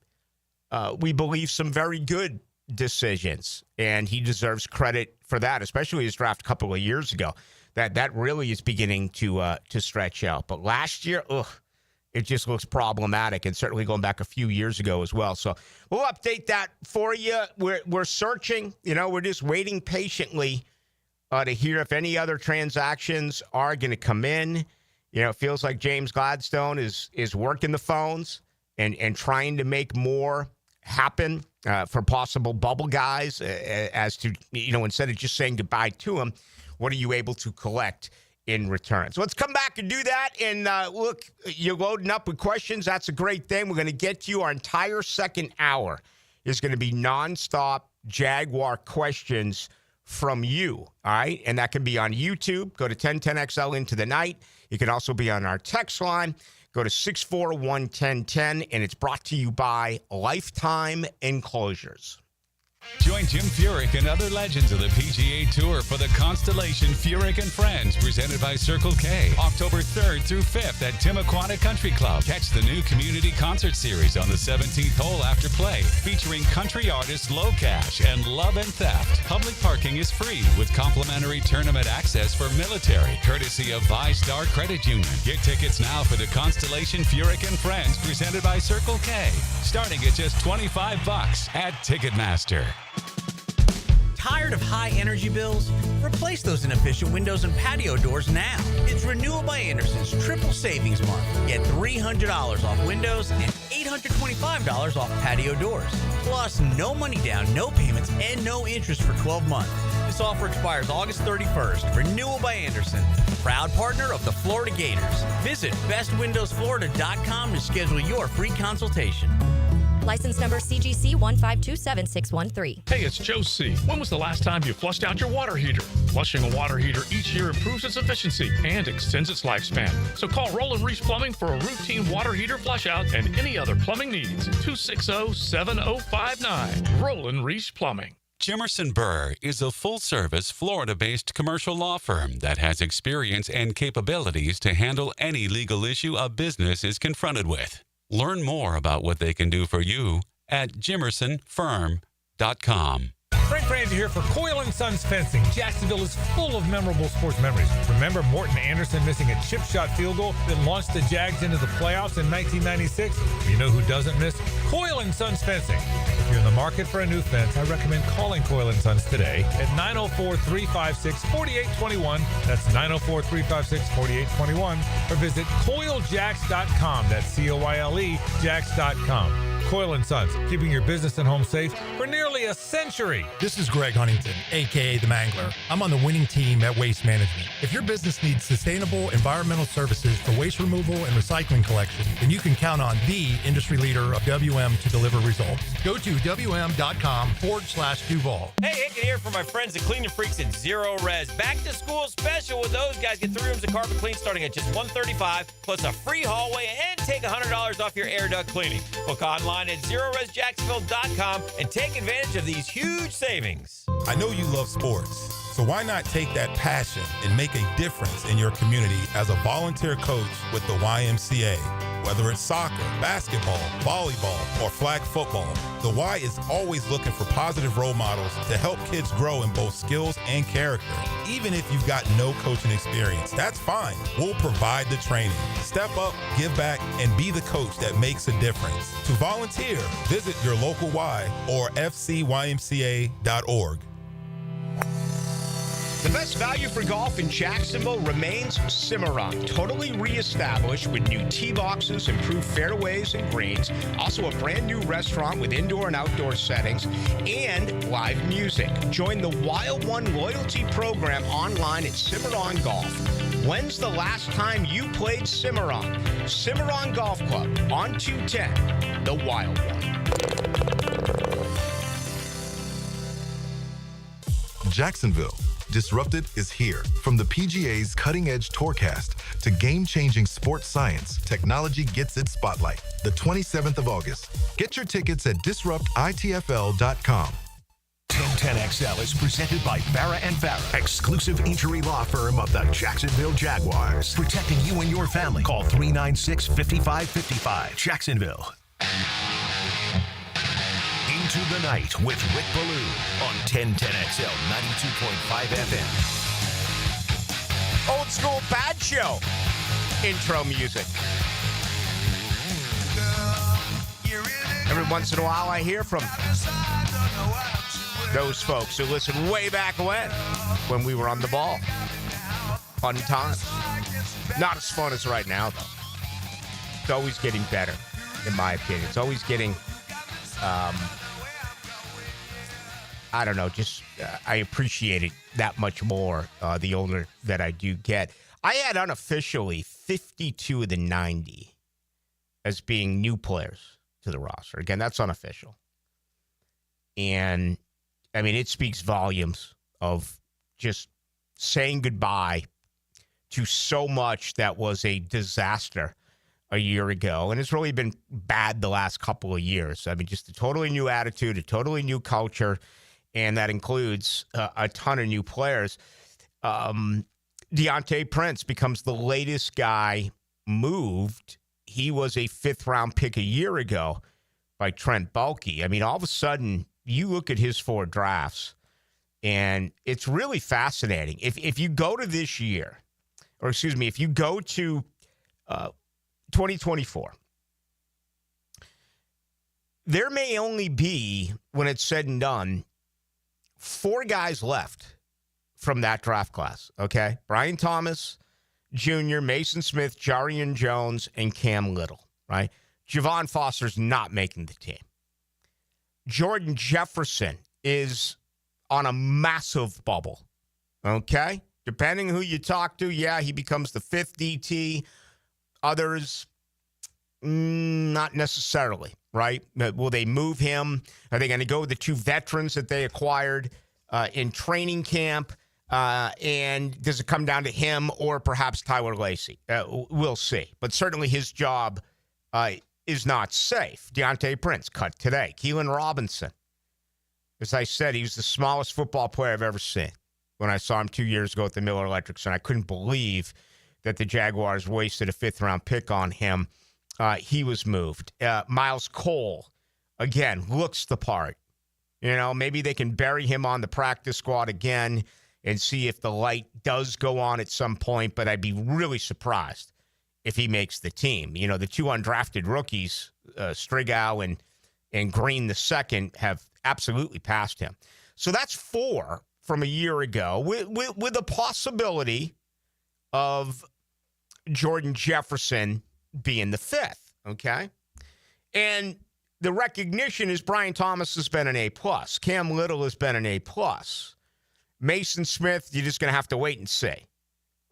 we believe, some very good decisions, and he deserves credit for that, especially his draft a couple of years ago. That really is beginning to stretch out. But last year, it just looks problematic, and certainly going back a few years ago as well. So we'll update that for you. We're searching. We're just waiting patiently to hear if any other transactions are going to come in. It feels like James Gladstone is working the phones and trying to make more happen for possible bubble guys as to, instead of just saying goodbye to them, what are you able to collect in return? So let's come back and do that. And look, you're loading up with questions. That's a great thing. We're going to get to you. Our entire second hour is going to be nonstop Jaguar questions from you. All right. And that can be on YouTube. Go to 1010XL into the night. You can also be on our text line. Go to 641-1010. And it's brought to you by Lifetime Enclosures. Join Jim Furyk and other legends of the PGA Tour for the Constellation Furyk and Friends, presented by Circle K, October 3rd through 5th at Timuquana Country Club. Catch the new community concert series on the 17th hole after play, featuring country artists Low Cash and Love and Theft. Public parking is free with complimentary tournament access for military, courtesy of ViStar Credit Union. Get tickets now for the Constellation Furyk and Friends, presented by Circle K, starting at just $25 at Ticketmaster. Tired of high energy bills? Replace those inefficient windows and patio doors now. It's Renewal by Anderson's Triple Savings Month. Get $300 off windows and $825 off patio doors. Plus, no money down, no payments, and no interest for 12 months. This offer expires August 31st. Renewal by Anderson, proud partner of the Florida Gators. Visit bestwindowsflorida.com to schedule your free consultation. License number CGC 1527613. Hey, it's Joe C. When was the last time you flushed out your water heater? Flushing a water heater each year improves its efficiency and extends its lifespan. So call Roland Reese Plumbing for a routine water heater flush out and any other plumbing needs. 260-7059. Roland Reese Plumbing. Jimerson Burr is a full-service, Florida-based commercial law firm that has experience and capabilities to handle any legal issue a business is confronted with. Learn more about what they can do for you at jimersonfirm.com. Frank Franzi here for Coyle & Sons Fencing. Jacksonville is full of memorable sports memories. Remember Morton Anderson missing a chip shot field goal that launched the Jags into the playoffs in 1996? You know who doesn't miss Coyle & Sons Fencing. If you're in the market for a new fence, I recommend calling Coyle & Sons today at 904-356-4821. That's 904-356-4821. Or visit CoyleJacks.com. That's C-O-Y-L-E, Jacks.com. Coyle & Sons, keeping your business and home safe for nearly a century. This is Greg Huntington, a.k.a. The Mangler. I'm on the winning team at Waste Management. If your business needs sustainable environmental services for waste removal and recycling collection, then you can count on the industry leader of WM to deliver results. Go to WM.com/Duval. Hey, Hicken here for my friends at Cleaning Freaks at Zero Res. Back to school special with those guys. Get 3 rooms of carpet clean starting at just $135 plus a free hallway and take $100 off your air duct cleaning. Book online at ZeroResJacksonville.com and take advantage of these huge savings. I know you love sports, so why not take that passion and make a difference in your community as a volunteer coach with the YMCA? Whether it's soccer, basketball, volleyball, or flag football, the Y is always looking for positive role models to help kids grow in both skills and character. Even if you've got no coaching experience, that's fine. We'll provide the training. Step up, give back, and be the coach that makes a difference. To volunteer, visit your local Y or fcymca.org. The best value for golf in Jacksonville remains Cimarron. Totally reestablished with new tee boxes, improved fairways and greens. Also a brand new restaurant with indoor and outdoor settings and live music. Join the Wild One loyalty program online at Cimarron Golf. When's the last time you played Cimarron? Cimarron Golf Club on 210, the Wild One. Jacksonville. Disrupted is here. From the PGA's cutting-edge Tourcast to game-changing sports science, technology gets its spotlight. The 27th of August. Get your tickets at disruptitfl.com. 1010XL is presented by Farah & Farah, exclusive injury law firm of the Jacksonville Jaguars. Protecting you and your family. Call 396-5555. Jacksonville. Into the Night with Rick Ballou on 1010XL 92.5 FM. Old school Bad Show intro music. Every once in a while I hear from those folks who listened way back when we were on the ball. Fun times. Not as fun as right now, though. It's always getting better, in my opinion. It's always getting... I don't know, just I appreciate it that much more the older that I do get. I had unofficially 52 of the 90 as being new players to the roster. Again, that's unofficial. And, I mean, it speaks volumes of just saying goodbye to so much that was a disaster a year ago. And it's really been bad the last couple of years. I mean, just a totally new attitude, a totally new culture. And that includes a ton of new players. Deontay Prince becomes the latest guy moved. He was a 5th-round pick a year ago by Trent Baalke. I mean, all of a sudden, you look at his 4 drafts, and it's really fascinating. If you go to this year, or excuse me, if you go to 2024, there may only be, when it's said and done, 4 guys left from that draft class, okay? Brian Thomas Jr., Mason Smith, Jarian Jones, and Cam Little, right? Javon Foster's not making the team. Jordan Jefferson is on a massive bubble, okay? Depending who you talk to, yeah, he becomes the 5th DT. Others, not necessarily. Right? Will they move him? Are they going to go with the 2 veterans that they acquired in training camp? And does it come down to him or perhaps Tyler Lacey? We'll see. But certainly his job is not safe. Deontay Prince cut today. Keelan Robinson. As I said, he was the smallest football player I've ever seen when I saw him 2 years ago at the Miller Electric Center. I couldn't believe that the Jaguars wasted a 5th-round pick on him. He was moved. Miles Cole, again, looks the part. You know, maybe they can bury him on the practice squad again and see if the light does go on at some point, but I'd be really surprised if he makes the team. You know, the 2 undrafted rookies, Strigow and and Green II have absolutely passed him. So that's 4 from a year ago with a possibility of Jordan Jefferson being the 5th, okay? And the recognition is Brian Thomas has been an A+. Cam Little has been an A+. Mason Smith, you're just going to have to wait and see.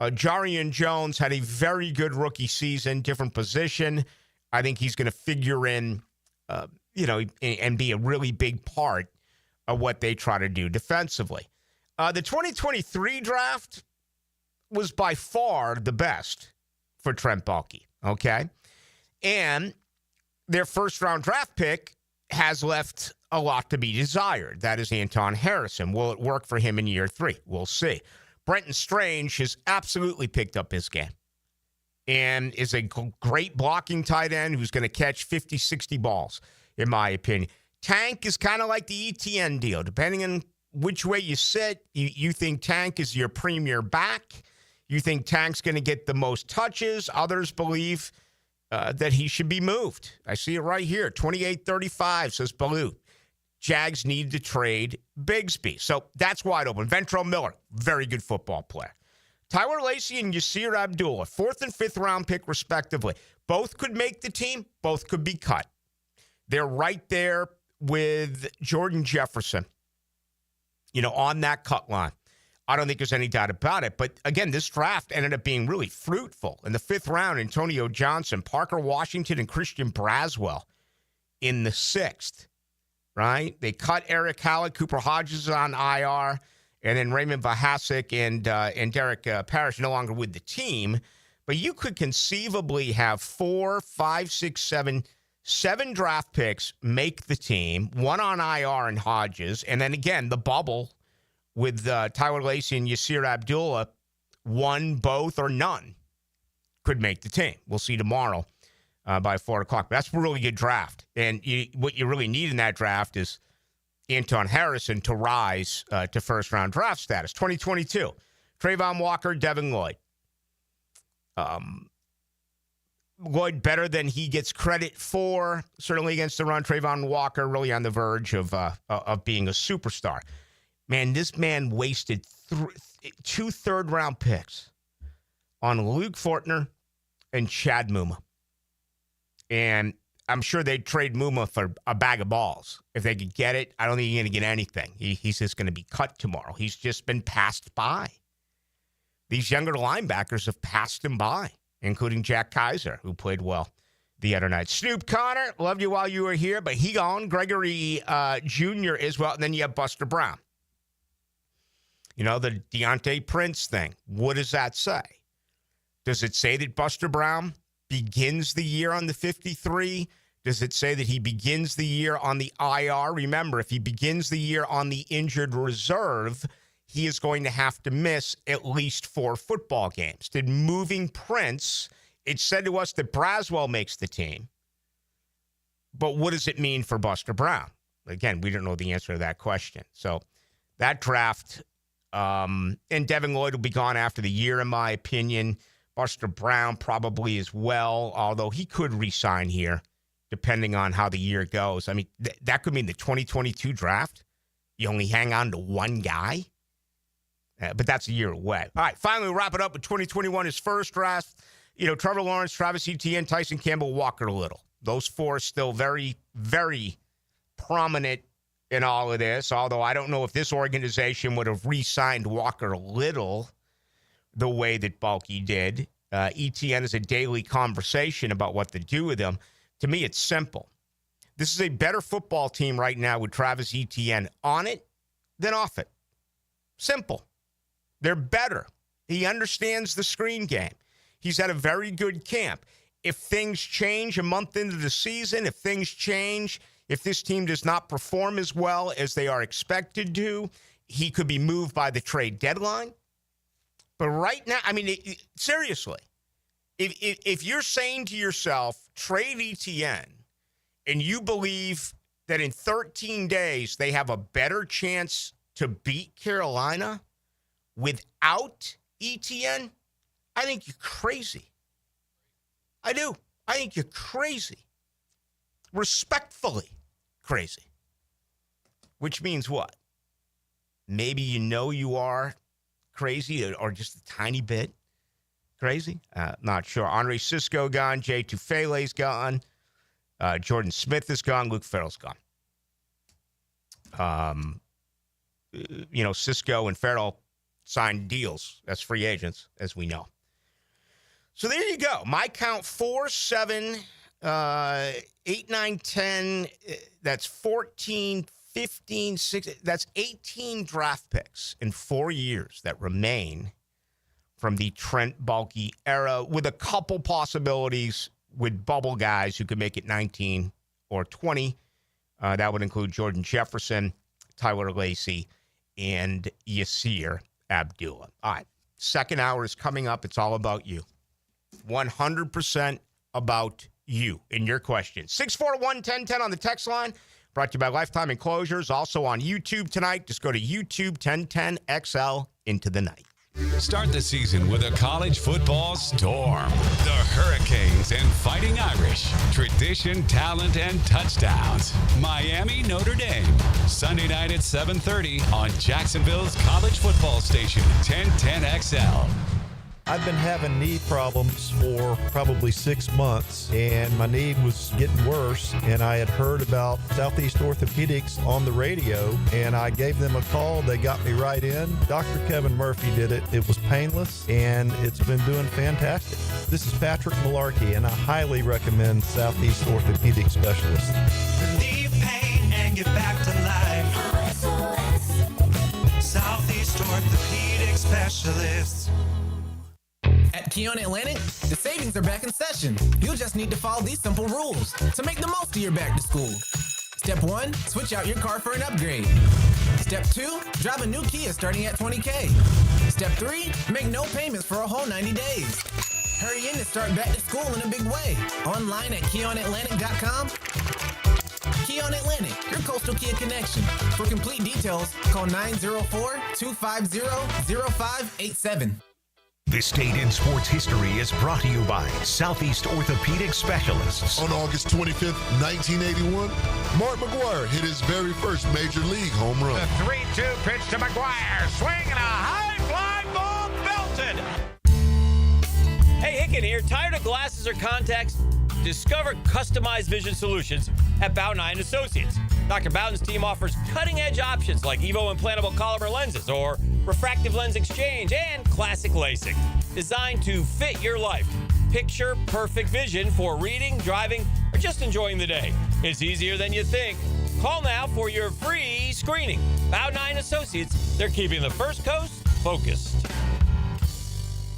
Jarian Jones had a very good rookie season, different position. I think he's going to figure in, and be a really big part of what they try to do defensively. The 2023 draft was by far the best for Trent Baalke, okay? And their first-round draft pick has left a lot to be desired. That is Anton Harrison. Will it work for him in year 3? We'll see. Brenton Strange has absolutely picked up his game and is a great blocking tight end who's going to catch 50, 60 balls, in my opinion. Tank is kind of like the ETN deal. Depending on which way you sit, you think Tank is your premier back. You think Tank's going to get the most touches. Others believe that he should be moved. I see it right here. 28-35 says Ballou. Jags need to trade Bigsby. So that's wide open. Ventrell Miller, very good football player. Tyler Lacey and Yasir Abdullah, 4th and 5th round pick respectively. Both could make the team. Both could be cut. They're right there with Jordan Jefferson, on that cut line. I don't think there's any doubt about it. But again, this draft ended up being really fruitful. In the 5th round, Antonio Johnson, Parker Washington, and Christian Braswell in the 6th, right? They cut Eric Hallett, Cooper Hodges on IR, and then Raymond Vahasek and Derek Parrish no longer with the team. But you could conceivably have 4, 5, 6, 7 draft picks make the team, 1 on IR and Hodges, and then again, the bubble with Tyler Lacey and Yasir Abdullah, 1, both, or none could make the team. We'll see tomorrow by 4 o'clock. But that's a really good draft. And what you really need in that draft is Anton Harrison to rise to first-round draft status. 2022, Trayvon Walker, Devin Lloyd. Lloyd better than he gets credit for, certainly against the run. Trayvon Walker really on the verge of being a superstar. Man, this man wasted 2 third-round picks on Luke Fortner and Chad Muma. And I'm sure they'd trade Muma for a bag of balls. If they could get it, I don't think he's going to get anything. He's just going to be cut tomorrow. He's just been passed by. These younger linebackers have passed him by, including Jack Kaiser, who played well the other night. Snoop Connor, loved you while you were here, but he gone. Gregory Jr. as well. And then you have Buster Brown. The Deontay Prince thing. What does that say? Does it say that Buster Brown begins the year on the 53? Does it say that he begins the year on the IR? Remember, if he begins the year on the injured reserve, he is going to have to miss at least 4 football games. Did moving Prince, it said to us that Braswell makes the team. But what does it mean for Buster Brown? Again, we don't know the answer to that question. So that draft, and Devin Lloyd will be gone after the year, in my opinion. Buster Brown probably as well, although he could re-sign here, depending on how the year goes. I mean, that could mean the 2022 draft, you only hang on to 1 guy. But that's a year away. All right, finally, we'll wrap it up with 2021, his first draft. Trevor Lawrence, Travis Etienne, Tyson Campbell, Walker Little. Those 4 are still very, very prominent in all of this, although I don't know if this organization would have re-signed Walker Little the way that Baalke did. Etienne is a daily conversation about what to do with him. To me, it's simple. This is a better football team right now with Travis Etienne on it than off it. Simple. They're better. He understands the screen game. He's had a very good camp. If things change a month into the season, if things change, if this team does not perform as well as they are expected to, he could be moved by the trade deadline. But right now, I mean, seriously, if you're saying to yourself, trade Etienne, and you believe that in 13 days they have a better chance to beat Carolina without Etienne, I think you're crazy. I do. I think you're crazy. Respectfully. crazy. Which means what? Maybe you know you are crazy or just a tiny bit crazy. Not sure. Andre Sisco gone. Jay Tufele's gone. Jordan Smith is gone. Luke Farrell's gone. Sisco and Farrell signed deals as free agents, as we know. So there you go. My count 4, 7, 8, 9, 10. That's 14, 15, 16. That's 18 draft picks in 4 years that remain from the Trent Baalke era, with a couple possibilities with bubble guys who could make it 19 or 20. That would include Jordan Jefferson, Tyler Lacey, and Yasir Abdullah. All right. Second hour is coming up. It's all about you. 100% about you and your questions. 641-1010 on the text line. Brought to you by Lifetime Enclosures. Also on YouTube tonight. Just go to YouTube 1010XL into the night. Start the season with a college football storm. The Hurricanes and Fighting Irish. Tradition, talent, and touchdowns. Miami, Notre Dame. Sunday night at 7:30 on Jacksonville's college football station, 1010XL. I've been having knee problems for probably 6 months, and my knee was getting worse, and I had heard about Southeast Orthopedics on the radio, and I gave them a call. They got me right in. Dr. Kevin Murphy did it. It was painless, and it's been doing fantastic. This is Patrick Malarkey, and I highly recommend Southeast Orthopedic Specialists. Relieve pain and get back to life. Southeast Orthopedic Specialists. At Keon Atlantic, the savings are back in session. You'll just need to follow these simple rules to make the most of your back to school. Step 1, switch out your car for an upgrade. Step 2, drive a new Kia starting at $20K. Step 3, make no payments for a whole 90 days. Hurry in to start back to school in a big way. Online at KeonAtlantic.com. Keon Atlantic, your coastal Kia connection. For complete details, call 904-250-0587. This date in sports history is brought to you by Southeast Orthopedic Specialists. On August 25th, 1981, Mark McGwire hit his very first major league home run. The 3-2 pitch to McGwire. Swing and a high fly ball belted. Hey, Hicken here. Tired of glasses or contacts? Discover customized vision solutions at Bowden Eye & Associates. Dr. Bowden's team offers cutting-edge options like Evo implantable Collamer lenses or refractive lens exchange and classic LASIK, designed to fit your life. Picture perfect vision for reading, driving, or just enjoying the day. It's easier than you think. Call now for your free screening. Bowden Eye & Associates, they're keeping the First Coast focused.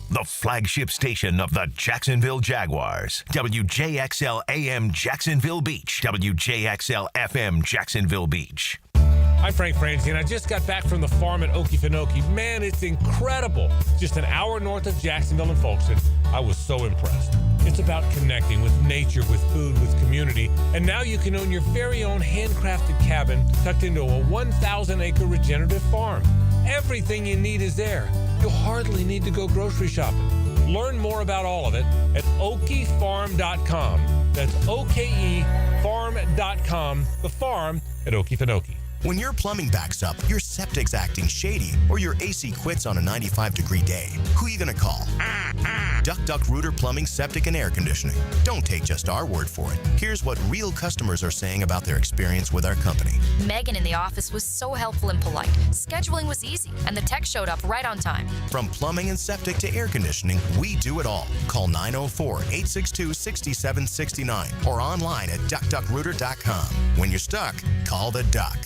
The flagship station of the Jacksonville Jaguars. WJXL AM Jacksonville Beach. WJXL FM Jacksonville Beach. I'm Frank Franzi, and I just got back from the farm at Okefenokee. Man, it's incredible. Just an hour north of Jacksonville and Folkestone. I was so impressed. It's about connecting with nature, with food, with community. And now you can own your very own handcrafted cabin tucked into a 1,000-acre regenerative farm. Everything you need is there. You'll hardly need to go grocery shopping. Learn more about all of it at okefarm.com. That's OKEfarm.com, the farm at Okefenokee. When your plumbing backs up, your septic's acting shady, or your AC quits on a 95-degree day, who are you going to call? Duck Rooter Plumbing, Septic, and Air Conditioning. Don't take just our word for it. Here's what real customers are saying about their experience with our company. Megan in the office was so helpful and polite. Scheduling was easy, and the tech showed up right on time. From plumbing and septic to air conditioning, we do it all. Call 904-862-6769 or online at duckduckrooter.com. When you're stuck, call the Duck.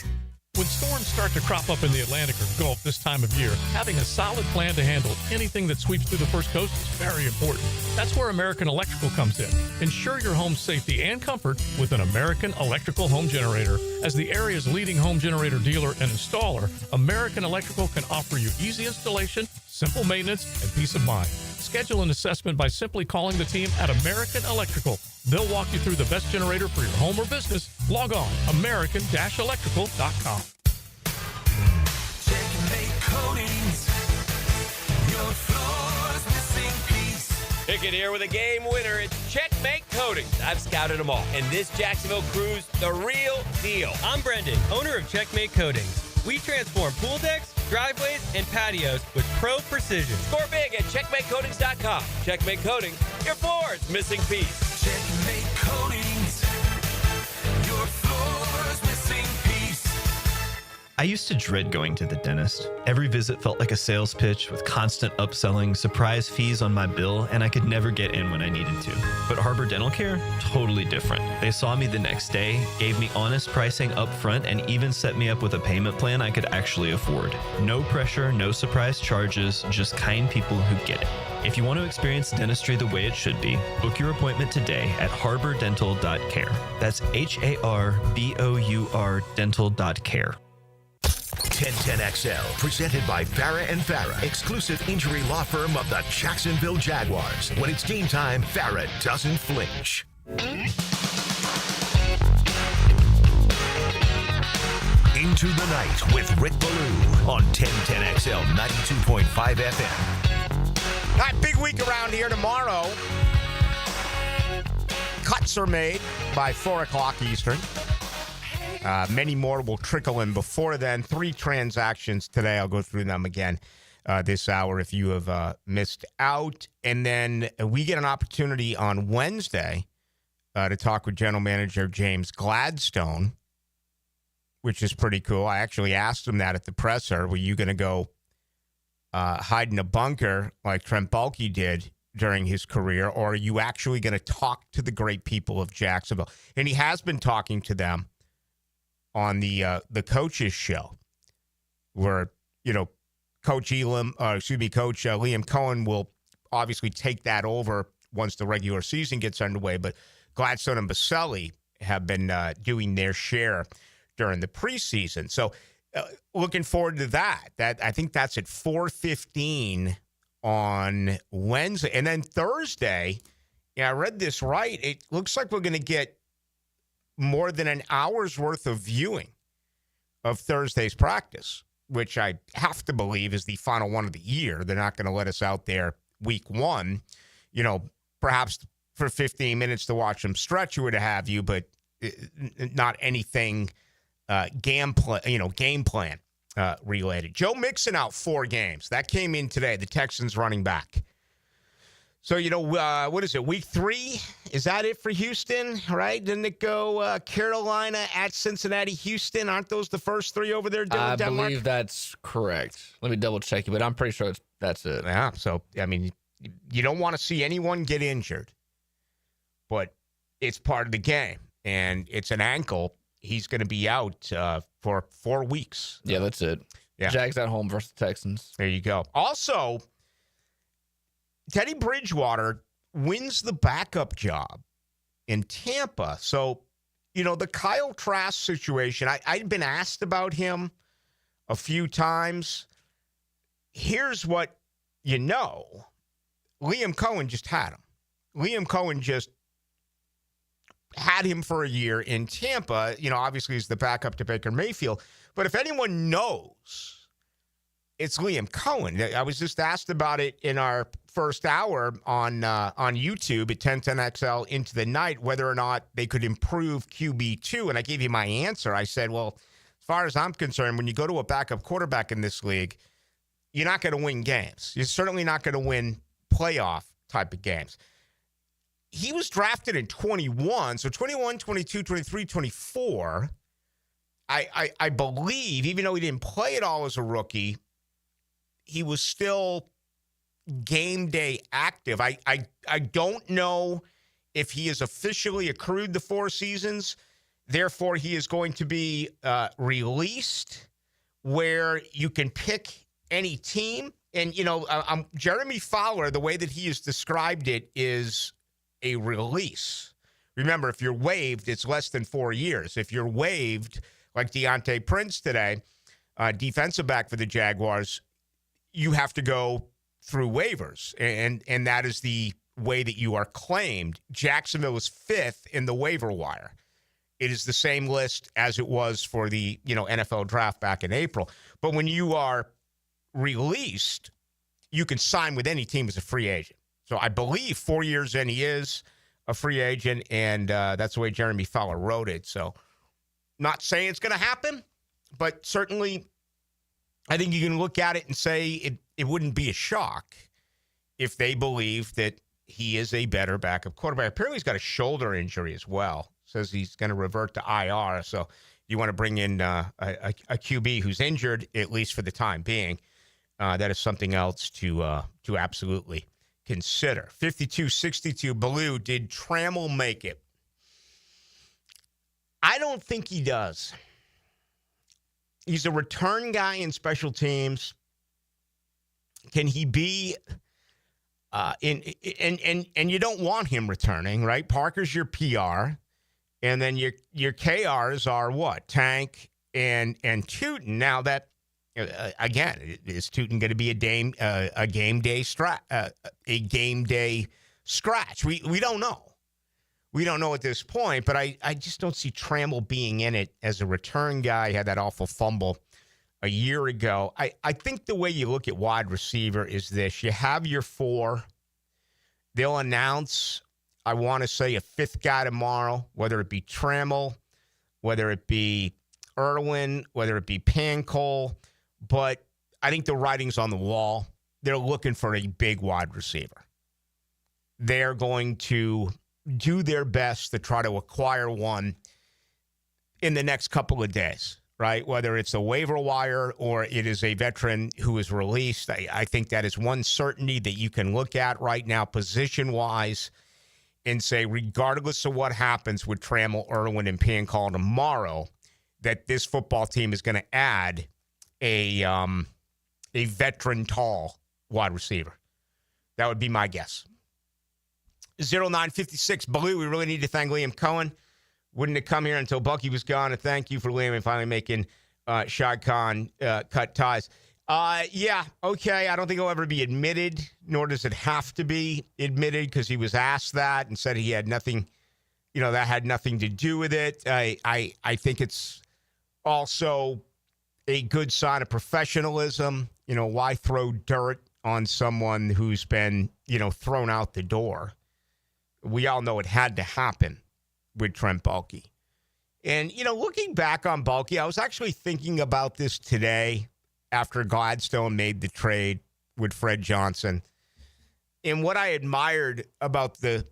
When storms start to crop up in the Atlantic or Gulf this time of year, having a solid plan to handle anything that sweeps through the First Coast is very important. That's where American Electrical comes in. Ensure your home's safety and comfort with an American Electrical home generator. As the area's leading home generator dealer and installer, American Electrical can offer you easy installation, simple maintenance, and peace of mind. Schedule an assessment by simply calling the team at American Electrical. They'll walk you through the best generator for your home or business. Log on, american-electrical.com. Checkmate Coatings. Your floor's missing piece. Pickett here with a game winner. It's Checkmate Coatings. I've scouted them all. And this Jacksonville crew's the real deal. I'm Brendan, owner of Checkmate Coatings. We transform pool decks, driveways, and patios with pro precision. Score big at checkmatecoatings.com. Checkmate Coatings, your floor's missing piece. Checkmate Coatings, your floor's missing piece. I used to dread going to the dentist. Every visit felt like a sales pitch with constant upselling, surprise fees on my bill, and I could never get in when I needed to. But Harbor Dental Care? Totally different. They saw me the next day, gave me honest pricing up front, and even set me up with a payment plan I could actually afford. No pressure, no surprise charges, just kind people who get it. If you want to experience dentistry the way it should be, book your appointment today at harbordental.care. That's HARBOUR dental.care. 1010XL, presented by Farah and Farah, exclusive injury law firm of the Jacksonville Jaguars. When it's game time, Farah doesn't flinch. Into the Night with Rick Ballou on 1010XL 92.5 FM. All right, big week around here tomorrow. Cuts are made by 4 o'clock Eastern. Many more will trickle in before then. 3 transactions today. I'll go through them again this hour if you have missed out. And then we get an opportunity on Wednesday to talk with General Manager James Gladstone, which is pretty cool. I actually asked him that at the presser. Were you going to go hide in a bunker like Trent Baalke did during his career, or are you actually going to talk to the great people of Jacksonville? And he has been talking to them on the coaches show, where Coach Liam Cohen will obviously take that over once the regular season gets underway. But Gladstone and Baselli have been doing their share during the preseason. So looking forward to that. I think that's at 4:15 on Wednesday, and then Thursday. Yeah, I read this right. It looks like we're going to get more than an hour's worth of viewing of Thursday's practice, which I have to believe is the final one of the year. They're not going to let us out there week one, perhaps for 15 minutes to watch them stretch or to have you, but not anything game plan related. Joe Mixon out 4 games. That came in today, the Texans running back. So, what is it, week 3? Is that it for Houston, right? Didn't it go Carolina at Cincinnati, Houston? Aren't those the first 3 over there, Denmark? I believe that's correct. Let me double check it, but I'm pretty sure that's it. Yeah, so, you don't want to see anyone get injured, but it's part of the game, and it's an ankle. He's going to be out for 4 weeks. Yeah, that's it. Yeah. Jags at home versus the Texans. There you go. Also, Teddy Bridgewater wins the backup job in Tampa. So, the Kyle Trask situation, I'd been asked about him a few times. Here's what Liam Cohen just had him. Liam Cohen just had him for a year in Tampa. Obviously he's the backup to Baker Mayfield. But if anyone knows, it's Liam Cohen. I was just asked about it in our first hour on YouTube at 1010XL Into the Night, whether or not they could improve QB2. And I gave you my answer. I said, well, as far as I'm concerned, when you go to a backup quarterback in this league, you're not going to win games. You're certainly not going to win playoff type of games. He was drafted in 21, so 21, 22, 23, 24. I believe, even though he didn't play at all as a rookie, he was still game day active. I don't know if he has officially accrued the 4 seasons. Therefore, he is going to be released where you can pick any team. And, Jeremy Fowler, the way that he has described it is a release. Remember, if you're waived, it's less than 4 years. If you're waived, like Deontay Prince today, defensive back for the Jaguars, you have to go through waivers, and that is the way that you are claimed. Jacksonville is 5th in the waiver wire. It is the same list as it was for the NFL draft back in April. But when you are released, you can sign with any team as a free agent. So I believe 4 years in, he is a free agent, and that's the way Jeremy Fowler wrote it. So not saying it's going to happen, but certainly I think you can look at it and say it wouldn't be a shock if they believe that he is a better backup quarterback. Apparently he's got a shoulder injury as well. Says he's going to revert to IR. So you want to bring in a QB who's injured, at least for the time being. That is something else to absolutely consider. 52-62, Ballou, did Trammell make it? I don't think he does. He's a return guy in special teams. Can he be and you don't want him returning, right? Parker's your PR, and then your KRs are what? Tank and Tootin. Now that again, is Tootin going to be a game day scratch? We don't know. We don't know at this point, but I just don't see Trammell being in it as a return guy. He had that awful fumble a year ago. I think the way you look at wide receiver is this. You have your four. They'll announce, I want to say, a fifth guy tomorrow, whether it be Trammell, whether it be Irwin, whether it be Pancol. But I think the writing's on the wall. They're looking for a big wide receiver. They're going to do their best to try to acquire one in the next couple of days, right? Whether it's a waiver wire or it is a veteran who is released. I think that is one certainty that you can look at right now position-wise and say, regardless of what happens with Trammell, Irwin, and Pancol tomorrow, that this football team is going to add a veteran tall wide receiver. That would be my guess. 0956, Ballou, we really need to thank Liam Cohen. Wouldn't have come here until Bucky was gone. And thank you for Liam and finally making Shad Khan cut ties. Yeah, okay. I don't think he'll ever be admitted, nor does it have to be admitted because he was asked that and said he had nothing, that had nothing to do with it. I think it's also a good sign of professionalism. Why throw dirt on someone who's been, thrown out the door? We all know it had to happen with Trent Baalke. And, looking back on Baalke, I was actually thinking about this today after Gladstone made the trade with Fred Johnson. And what I admired about the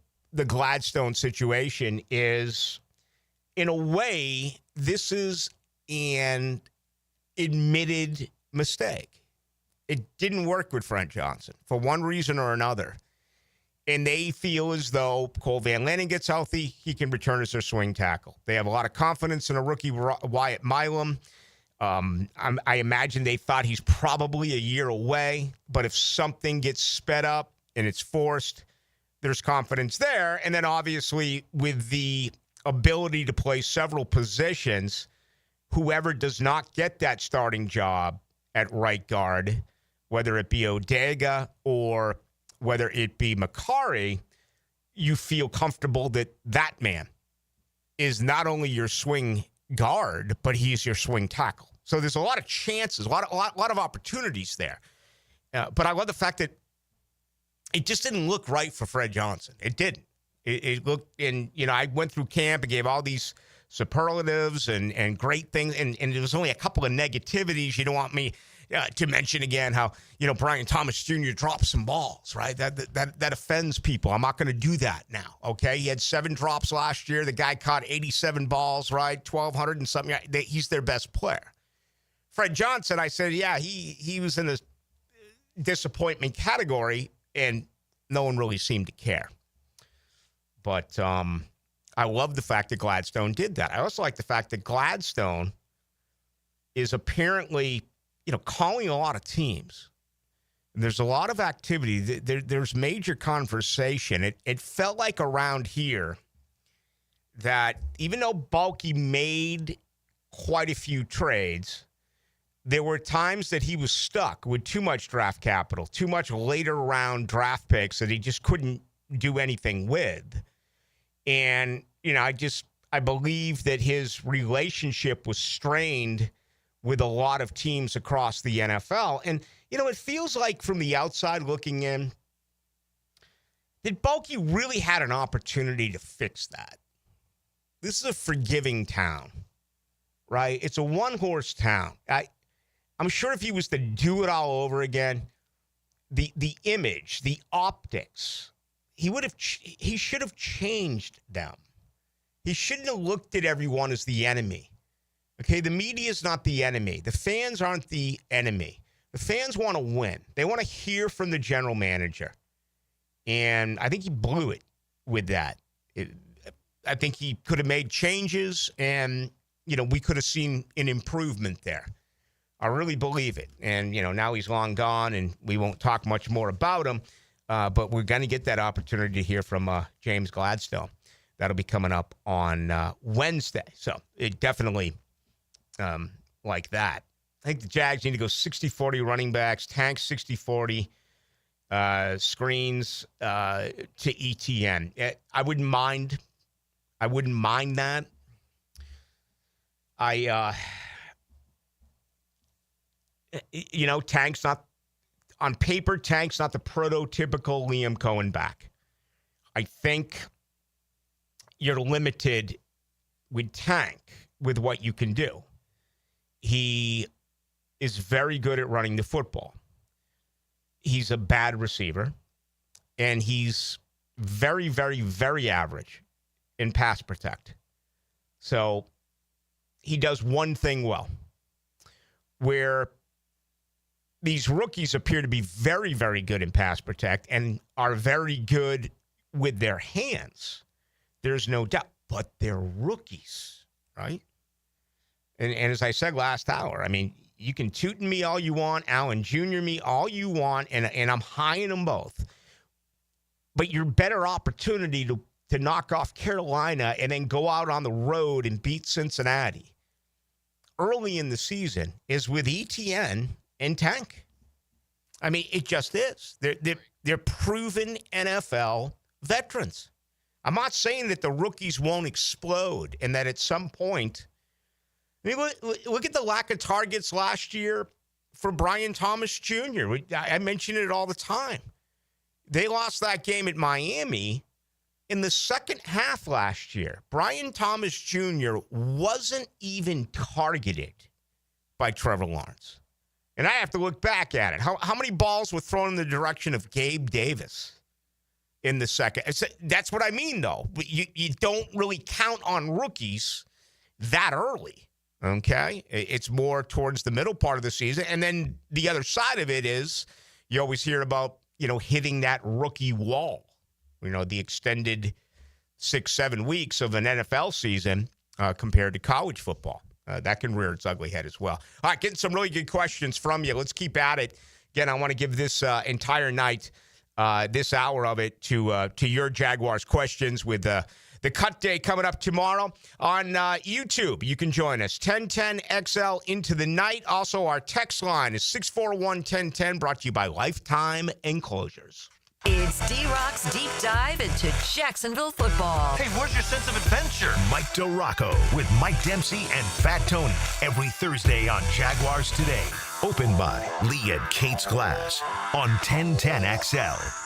Gladstone situation is, in a way, this is an admitted mistake. It didn't work with Fred Johnson for one reason or another. And they feel as though Cole Van Lannon gets healthy, he can return as their swing tackle. They have a lot of confidence in a rookie, Wyatt Milam. I imagine they thought he's probably a year away. But if something gets sped up and it's forced, there's confidence there. And then obviously with the ability to play several positions, whoever does not get that starting job at right guard, whether it be Odega or whether it be Makari, you feel comfortable that that man is not only your swing guard, but he's your swing tackle. So there's a lot of chances, a lot of opportunities there. But I love the fact that it just didn't look right for Fred Johnson. It didn't. It looked, and I went through camp and gave all these superlatives and great things, and there was only a couple of negativities. You don't want me to mention again how, Brian Thomas Jr. dropped some balls, right? That offends people. I'm not going to do that now, okay? He had 7 drops last year. The guy caught 87 balls, right? 1,200 and something. He's their best player. Fred Johnson, I said, yeah, he was in the disappointment category, and no one really seemed to care. But I love the fact that Gladstone did that. I also like the fact that Gladstone is apparently calling a lot of teams. There's a lot of activity. There's major conversation. It felt like around here that even though Baalke made quite a few trades, there were times that he was stuck with too much draft capital, too much later round draft picks that he just couldn't do anything with. And, I believe that his relationship was strained with a lot of teams across the NFL. And, it feels like from the outside looking in, Did Bulky really had an opportunity to fix that? This is a forgiving town, right? It's a one-horse town. I'm sure if he was to do it all over again, the image, the optics, he should have changed them. He shouldn't have looked at everyone as the enemy. Okay, the media is not the enemy. The fans aren't the enemy. The fans want to win. They want to hear from the general manager. And I think he blew it with that. I think he could have made changes, and, we could have seen an improvement there. I really believe it. And, now he's long gone, and we won't talk much more about him. But we're going to get that opportunity to hear from James Gladstone. That'll be coming up on Wednesday. So it definitely like that. I think the Jags need to go 60-40 running backs, Tank 60-40, screens to ETN. I wouldn't mind that. Tank's not, on paper, Tank's not the prototypical Liam Cohen back. I think you're limited with Tank with what you can do. He is very good at running the football. He's a bad receiver, and he's very, very, very average in pass protect. So he does one thing well, where these rookies appear to be very, very good in pass protect and are very good with their hands. There's no doubt. But they're rookies, right? And as I said last hour, I mean, you can toot me all you want, Allen Jr. me all you want, and I'm high in them both. But your better opportunity to knock off Carolina and then go out on the road and beat Cincinnati early in the season is with ETN and Tank. I mean, it just is. They're proven NFL veterans. I'm not saying that the rookies won't explode and that at some point, I mean, look at the lack of targets last year for Brian Thomas Jr. I mention it all the time. They lost that game at Miami in the second half last year. Brian Thomas Jr. wasn't even targeted by Trevor Lawrence. And I have to look back at it. How many balls were thrown in the direction of Gabe Davis in the second? That's what I mean, though. You don't really count on rookies that early. Okay, it's more towards the middle part of the season. And then the other side of it is you always hear about, hitting that rookie wall, the extended 6-7 weeks of an NFL season compared to college football. That can rear its ugly head as well. All right, getting some really good questions from you. Let's keep at it. Again, I want to give this entire night, this hour of it to your Jaguars questions with the cut day coming up tomorrow on YouTube. You can join us. 1010XL into the night. Also, our text line is 641-1010, brought to you by Lifetime Enclosures. It's D-Rock's Deep Dive into Jacksonville football. Hey, where's your sense of adventure? Mike DeRocco with Mike Dempsey and Fat Tony every Thursday on Jaguars Today. Opened by Lee and Kate's Glass on 1010XL.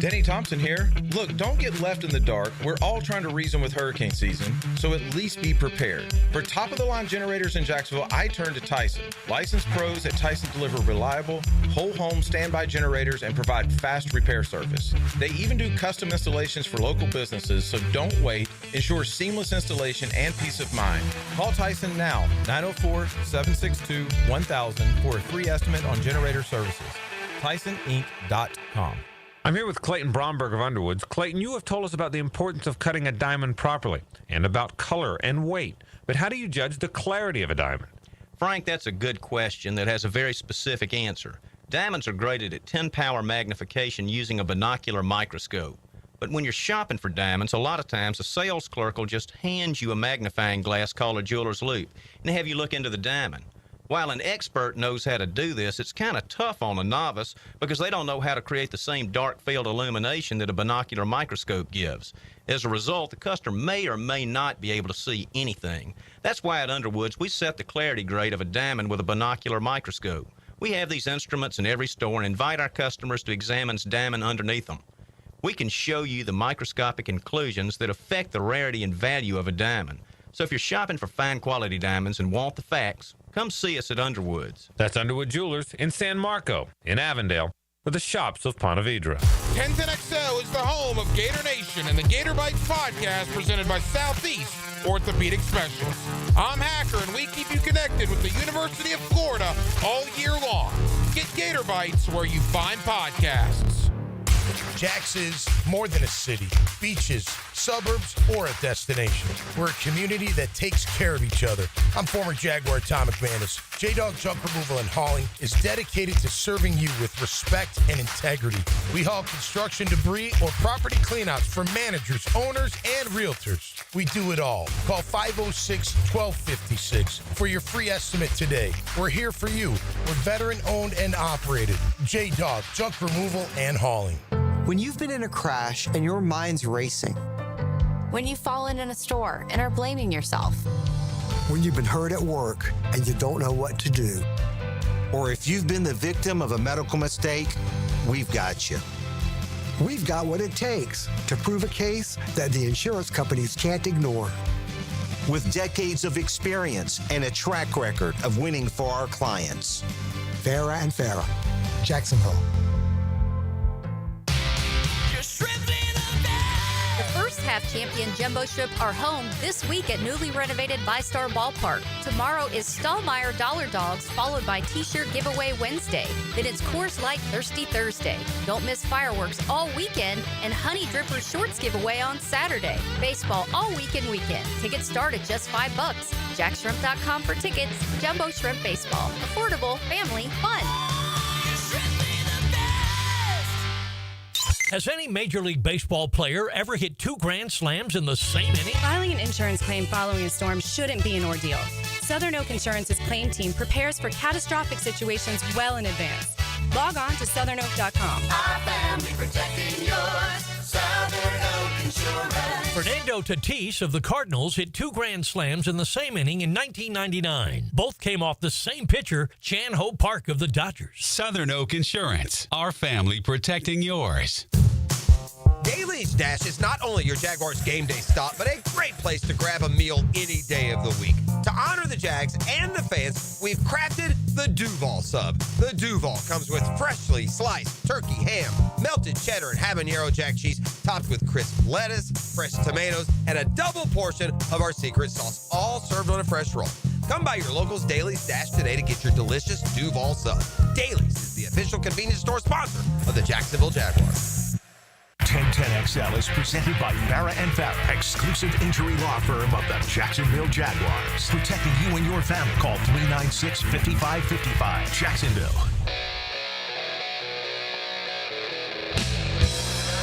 Denny Thompson here. Look, don't get left in the dark. We're all trying to reason with hurricane season, so at least be prepared. For top-of-the-line generators in Jacksonville, I turn to Tyson. Licensed pros at Tyson deliver reliable, whole-home standby generators and provide fast repair service. They even do custom installations for local businesses, so don't wait. Ensure seamless installation and peace of mind. Call Tyson now, 904-762-1000 for a free estimate on generator services. TysonInc.com. I'm here with Clayton Bromberg of Underwoods. Clayton, you have told us about the importance of cutting a diamond properly and about color and weight. But how do you judge the clarity of a diamond? Frank, that's a good question that has a very specific answer. Diamonds are graded at 10-power magnification using a binocular microscope. But when you're shopping for diamonds, a lot of times a sales clerk will just hand you a magnifying glass called a jeweler's loupe and have you look into the diamond. While an expert knows how to do this, it's kind of tough on a novice because they don't know how to create the same dark field illumination that a binocular microscope gives. As a result, the customer may or may not be able to see anything. That's why at Underwoods, we set the clarity grade of a diamond with a binocular microscope. We have these instruments in every store and invite our customers to examine the diamond underneath them. We can show you the microscopic inclusions that affect the rarity and value of a diamond. So if you're shopping for fine quality diamonds and want the facts, come see us at Underwood's. That's Underwood Jewelers in San Marco, in Avondale, for the shops of Ponte Vedra. 1010XL is the home of Gator Nation and the Gator Bites podcast presented by Southeast Orthopedic Specialists. I'm Hacker, and we keep you connected with the University of Florida all year long. Get Gator Bites where you find podcasts. Jax is more than a city, beaches, suburbs, or a destination. We're a community that takes care of each other. I'm former Jaguar Tom McManus. J-Dog Junk Removal and Hauling is dedicated to serving you with respect and integrity. We haul construction debris or property cleanouts for managers, owners, and realtors. We do it all. Call 506-1256 for your free estimate today. We're here for you. We're veteran-owned and operated. J-Dog Junk Removal and Hauling. When you've been in a crash and your mind's racing. When you've fallen in a store and are blaming yourself. When you've been hurt at work and you don't know what to do. Or if you've been the victim of a medical mistake, we've got you. We've got what it takes to prove a case that the insurance companies can't ignore. With decades of experience and a track record of winning for our clients. Farah and Farah, Jacksonville. The first half champion Jumbo Shrimp are home this week at newly renovated VyStar Ballpark. Tomorrow is Stallmeyer Dollar Dogs, followed by T-shirt giveaway Wednesday. Then it's Coors Light Thirsty Thursday. Don't miss fireworks all weekend and Honey Dripper Shorts giveaway on Saturday. Baseball all weekend. Tickets start at just $5. JackShrimp.com for tickets. Jumbo Shrimp Baseball. Affordable, family, fun. Has any Major League Baseball player ever hit 2 grand slams in the same inning? Filing an insurance claim following a storm shouldn't be an ordeal. Southern Oak Insurance's claim team prepares for catastrophic situations well in advance. Log on to southernoak.com. Our family protecting yours. Southern Oak Insurance. Fernando Tatis of the Cardinals hit 2 grand slams in the same inning in 1999. Both came off the same pitcher, Chan Ho Park of the Dodgers. Southern Oak Insurance. Our family protecting yours. Daly's Dash is not only your Jaguars game day stop, but a great place to grab a meal any day of the week. To honor the Jags and the fans, we've crafted the Duval Sub. The Duval comes with freshly sliced turkey, ham, melted cheddar, and habanero jack cheese, topped with crisp lettuce, fresh tomatoes, and a double portion of our secret sauce, all served on a fresh roll. Come by your local's Daly's Dash today to get your delicious Duval Sub. Daly's is the official convenience store sponsor of the Jacksonville Jaguars. 1010XL is presented by Farah and Farah, exclusive injury law firm of the Jacksonville Jaguars. Protecting you and your family. Call 396-5555. Jacksonville.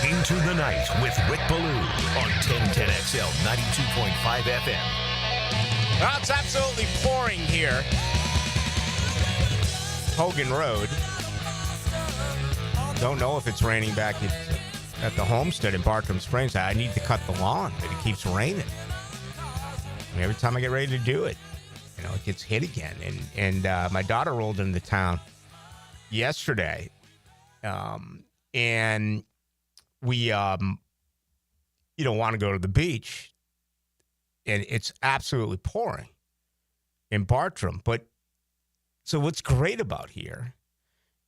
Into the Night with Rick Ballou on 1010XL 92.5 FM. Well, it's absolutely pouring here. Hogan Road. Don't know if it's raining back at the homestead in Bartram Springs. I need to cut the lawn, but it keeps raining. And every time I get ready to do it, it gets hit again. And my daughter rolled into town yesterday, and we, want to go to the beach, and it's absolutely pouring in Bartram. But so what's great about here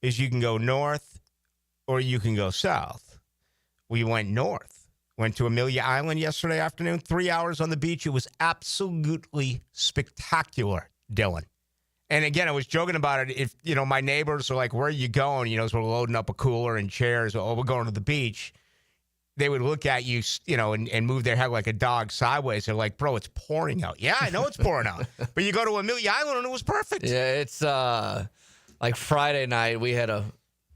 is you can go north or you can go south. We went north, went to Amelia Island yesterday afternoon, 3 hours on the beach. It was absolutely spectacular, Dylan. And again, I was joking about it. If, my neighbors are like, where are you going? As we're loading up a cooler and chairs. Oh, we're going to the beach. They would look at you, and move their head like a dog sideways. They're like, bro, it's pouring out. Yeah, I know it's pouring out. But you go to Amelia Island and it was perfect. Yeah, it's like Friday night, we had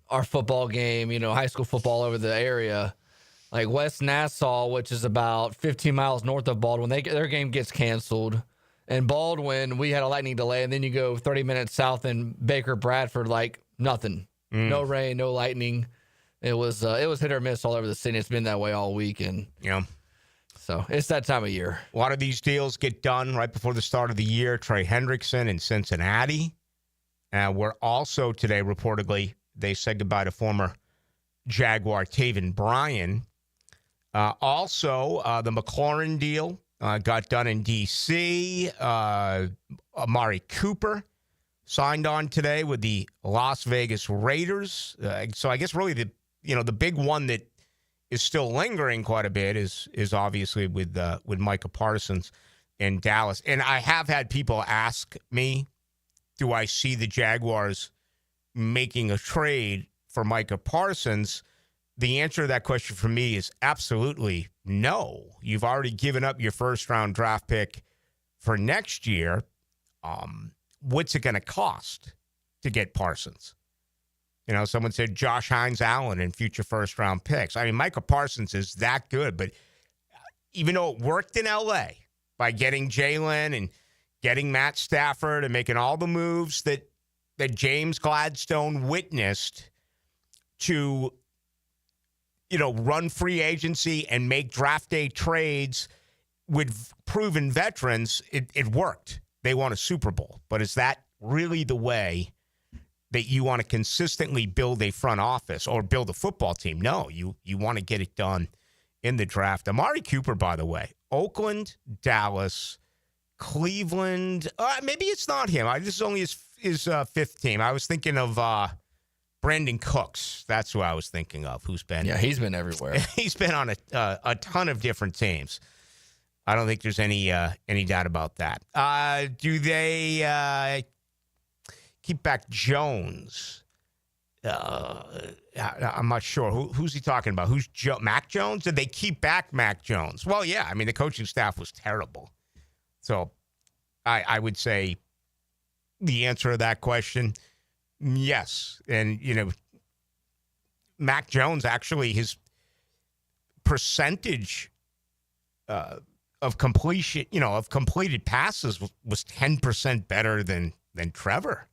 our football game, high school football over the area. Like West Nassau, which is about 15 miles north of Baldwin, their game gets canceled. And Baldwin, we had a lightning delay, and then you go 30 minutes south in Baker Bradford, like nothing. No rain, no lightning. It was hit or miss all over the city. It's been that way all weekend. Yeah. So it's that time of year. A lot of these deals get done right before the start of the year. Trey Hendrickson in Cincinnati. We're also today, reportedly, they said goodbye to former Jaguar Taven Bryan. Also, the McLaurin deal got done in D.C. Amari Cooper signed on today with the Las Vegas Raiders. So I guess really the big one that is still lingering quite a bit is obviously with Micah Parsons in Dallas. And I have had people ask me, do I see the Jaguars making a trade for Micah Parsons? The answer to that question for me is absolutely no. You've already given up your first-round draft pick for next year. What's it going to cost to get Parsons? Someone said Josh Hines-Allen and future first-round picks. I mean, Micah Parsons is that good, but even though it worked in L.A. by getting Jalen and getting Matt Stafford and making all the moves that James Gladstone witnessed to, run free agency and make draft day trades with proven veterans, it worked. They won a Super Bowl. But is that really the way that you want to consistently build a front office or build a football team? No, you want to get it done in the draft. Amari Cooper, by the way, Oakland, Dallas, Cleveland. Maybe it's not him. This is only his fifth team. I was thinking of Brandon Cooks. That's who I was thinking of. Who's been? Yeah, he's been everywhere. He's been on a ton of different teams. I don't think there's any doubt about that. Do they keep back Jones? I'm not sure. Who's he talking about? Who's Mac Jones? Did they keep back Mac Jones? Well, yeah. I mean, the coaching staff was terrible. So I would say the answer to that question, yes. And, Mac Jones, actually, his percentage of completion, of completed passes was 10% better than Trevor.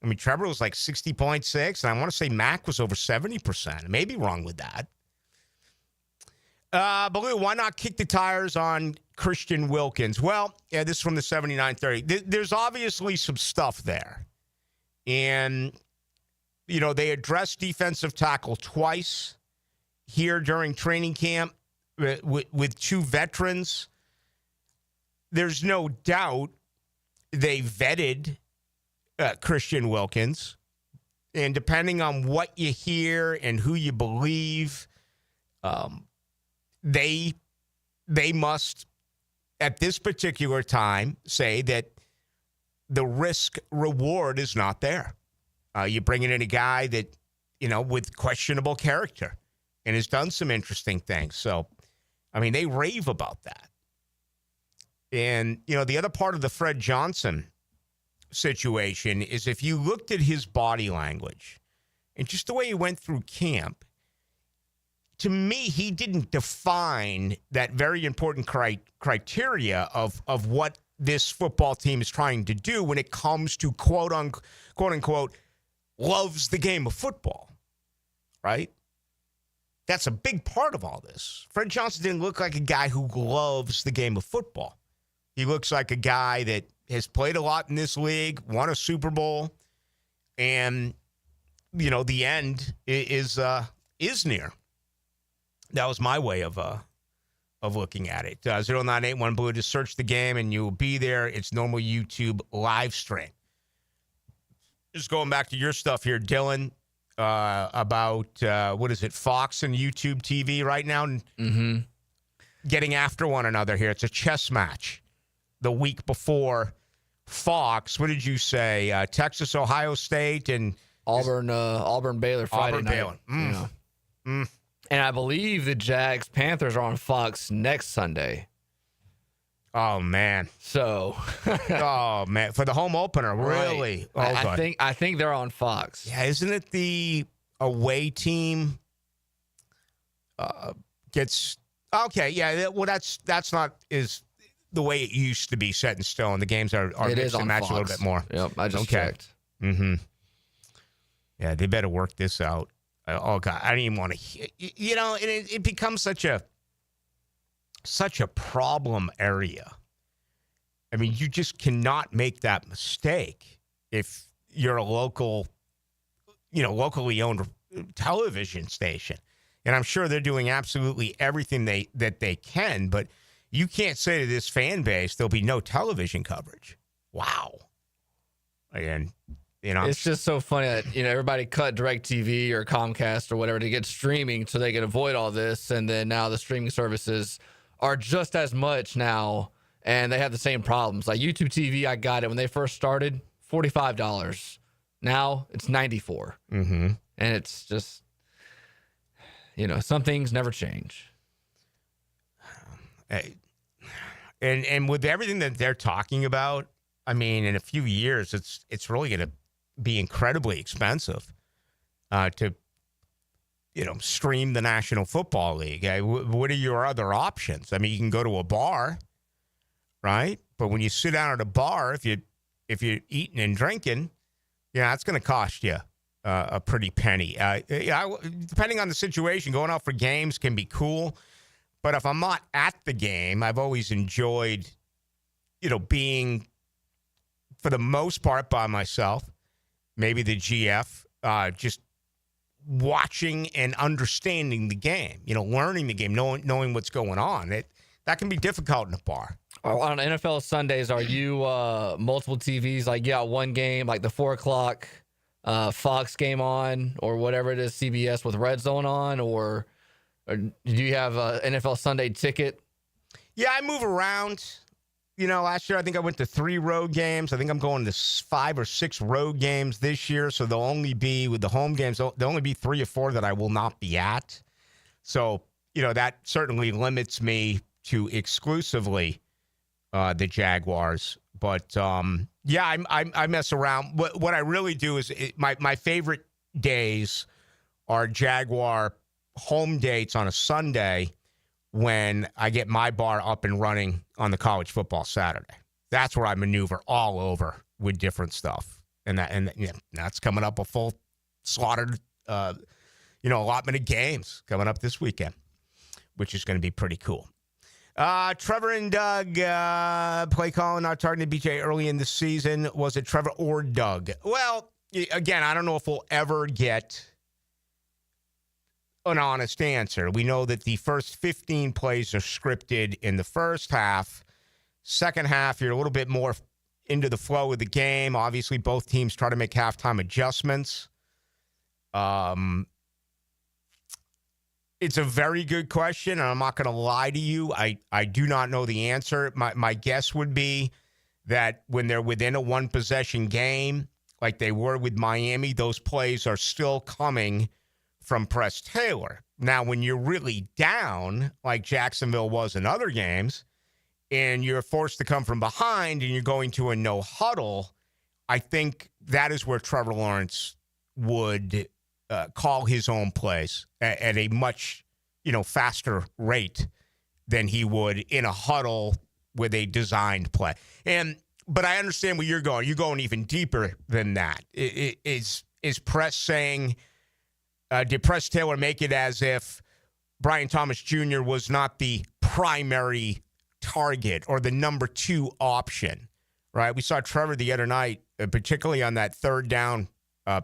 I mean, Trevor was like 60.6, and I want to say Mac was over 70%. I may be wrong with that. Ballou, why not kick the tires on Christian Wilkins? Well, yeah, this is from the 7930. There's obviously some stuff there. And, they addressed defensive tackle twice here during training camp with two veterans. There's no doubt they vetted Christian Wilkins. And depending on what you hear and who you believe, they must, at this particular time, say that the risk reward is not there. You're bringing in a guy that, with questionable character and has done some interesting things. So, I mean, they rave about that. And, the other part of the Fred Johnson situation is if you looked at his body language and just the way he went through camp, to me, he didn't define that very important criteria of what this football team is trying to do when it comes to quote unquote loves the game of football, right? That's a big part of all this. Fred Johnson didn't look like a guy who loves the game of football. He looks like a guy that has played a lot in this league, won a Super Bowl, and, the end is near. That was my way of looking at it. 0981 Blue, just search the game and you will be there. It's normal YouTube live stream. Just going back to your stuff here, Dylan, about, what is it, Fox and YouTube TV right now? Mm-hmm. Getting after one another here. It's a chess match. The week before Fox, what did you say? Texas, Ohio State, and Auburn, Baylor Friday night. Baylor. And I believe the Jags-Panthers are on Fox next Sunday. Oh, man. So. Oh, man. For the home opener, really? Right. Oh, I think they're on Fox. Yeah, isn't it the away team gets... Okay, yeah. Well, that's not is the way it used to be set in stone. The games are mixed and matched a little bit more. Yep, I just checked. Mm-hmm. Yeah, they better work this out. Oh, God, I didn't even want to... and it becomes such a problem area. I mean, you just cannot make that mistake if you're a locally owned television station. And I'm sure they're doing absolutely everything that they can, but you can't say to this fan base there'll be no television coverage. Wow. And, it's just so funny that, everybody cut DirecTV or Comcast or whatever to get streaming so they can avoid all this. And then now the streaming services are just as much now, and they have the same problems. Like YouTube TV, I got it when they first started, $45. Now it's $94. Mm-hmm. And it's just, some things never change. And with everything that they're talking about, I mean, in a few years, it's really going to be incredibly expensive to, stream the National Football League. What are your other options? I mean, you can go to a bar, right? But when you sit down at a bar, if you're eating and drinking, it's going to cost you a pretty penny. Depending on the situation, going out for games can be cool. But if I'm not at the game, I've always enjoyed, being, for the most part, by myself, maybe the GF, just watching and understanding the game, learning the game, knowing what's going on. That can be difficult in a bar. On NFL Sundays, are you multiple TVs? Like, one game, like the 4 o'clock Fox game on, or whatever it is, CBS with Red Zone on, or do you have an NFL Sunday ticket? Yeah, I move around. Last year I think I went to 3 road games. I think I'm going to 5 or 6 road games this year. So they'll only be, with the home games, there'll only be 3 or 4 that I will not be at. So, that certainly limits me to exclusively the Jaguars. But, I mess around. What I really do is my favorite days are Jaguar home dates on a Sunday when I get my bar up and running on the college football Saturday. That's where I maneuver all over with different stuff. And that's coming up, a full slaughtered, allotment of games coming up this weekend, which is going to be pretty cool. Trevor and Doug play calling, not targeting BJ early in the season. Was it Trevor or Doug? Well, again, I don't know if we'll ever get an honest answer. We know that the first 15 plays are scripted in the first half. Second half, you're a little bit more into the flow of the game. Obviously, both teams try to make halftime adjustments. It's a very good question, and I'm not going to lie to you. I do not know the answer. My guess would be that when they're within a one-possession game, like they were with Miami, those plays are still coming from Press Taylor. Now, when you're really down, like Jacksonville was in other games, and you're forced to come from behind and you're going to a no huddle, I think that is where Trevor Lawrence would call his own plays at a much, faster rate than he would in a huddle with a designed play. But I understand where you're going. You're going even deeper than that. Is Press saying, did Press Taylor make it as if Brian Thomas Jr. was not the primary target or the number 2 option, right? We saw Trevor the other night, particularly on that third down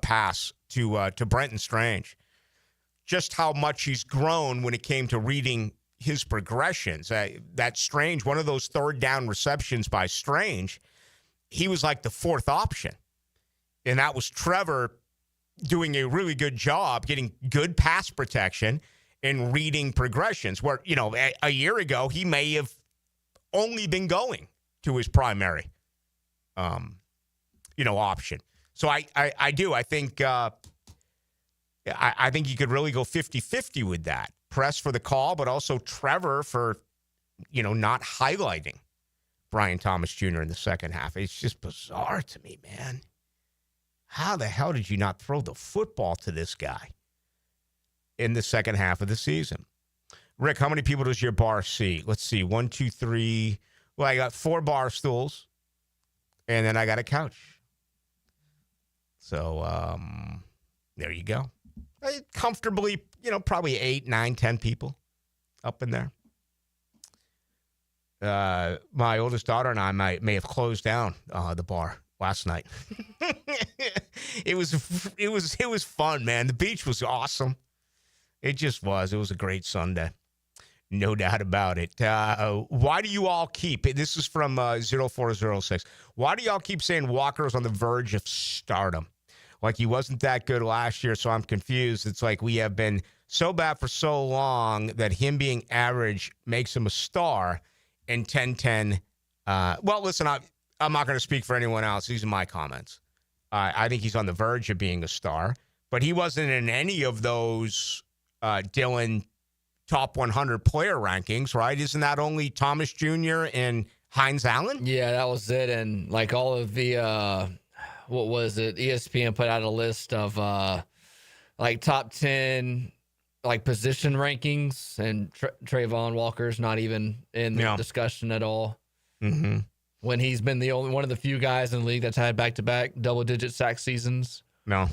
pass to Brenton Strange, just how much he's grown when it came to reading his progressions. That Strange, one of those third down receptions by Strange, he was like the 4th option. And that was Trevor doing a really good job getting good pass protection and reading progressions where, a year ago, he may have only been going to his primary, option. So I do. I think I think you could really go 50-50 with that. Press for the call, but also Trevor for, not highlighting Brian Thomas Jr. in the second half. It's just bizarre to me, man. How the hell did you not throw the football to this guy in the second half of the season? Rick, how many people does your bar seat? Let's see. 1, 2, 3. Well, I got 4 bar stools, and then I got a couch. So there you go. Comfortably, probably 8, 9, 10 people up in there. My oldest daughter and I may have closed down the bar last night. It was fun, man. The beach was awesome. It just was. It was a great Sunday. No doubt about it. Why do you all keep, this is from 0406, why do y'all keep saying Walker's on the verge of stardom? Like he wasn't that good last year, so I'm confused. It's like we have been so bad for so long that him being average makes him a star. And 10-10, well, listen, I'm not going to speak for anyone else. These are my comments. I think he's on the verge of being a star, but he wasn't in any of those Dylan top 100 player rankings, right? Isn't that only Thomas Jr. and Hines Allen? Yeah, that was it. And like all of the, what was it? ESPN put out a list of like top 10 like position rankings, and Trayvon Walker's not even in the discussion at all. Mm-hmm. When he's been the only one of the few guys in the league that's had back-to-back double-digit sack seasons. No.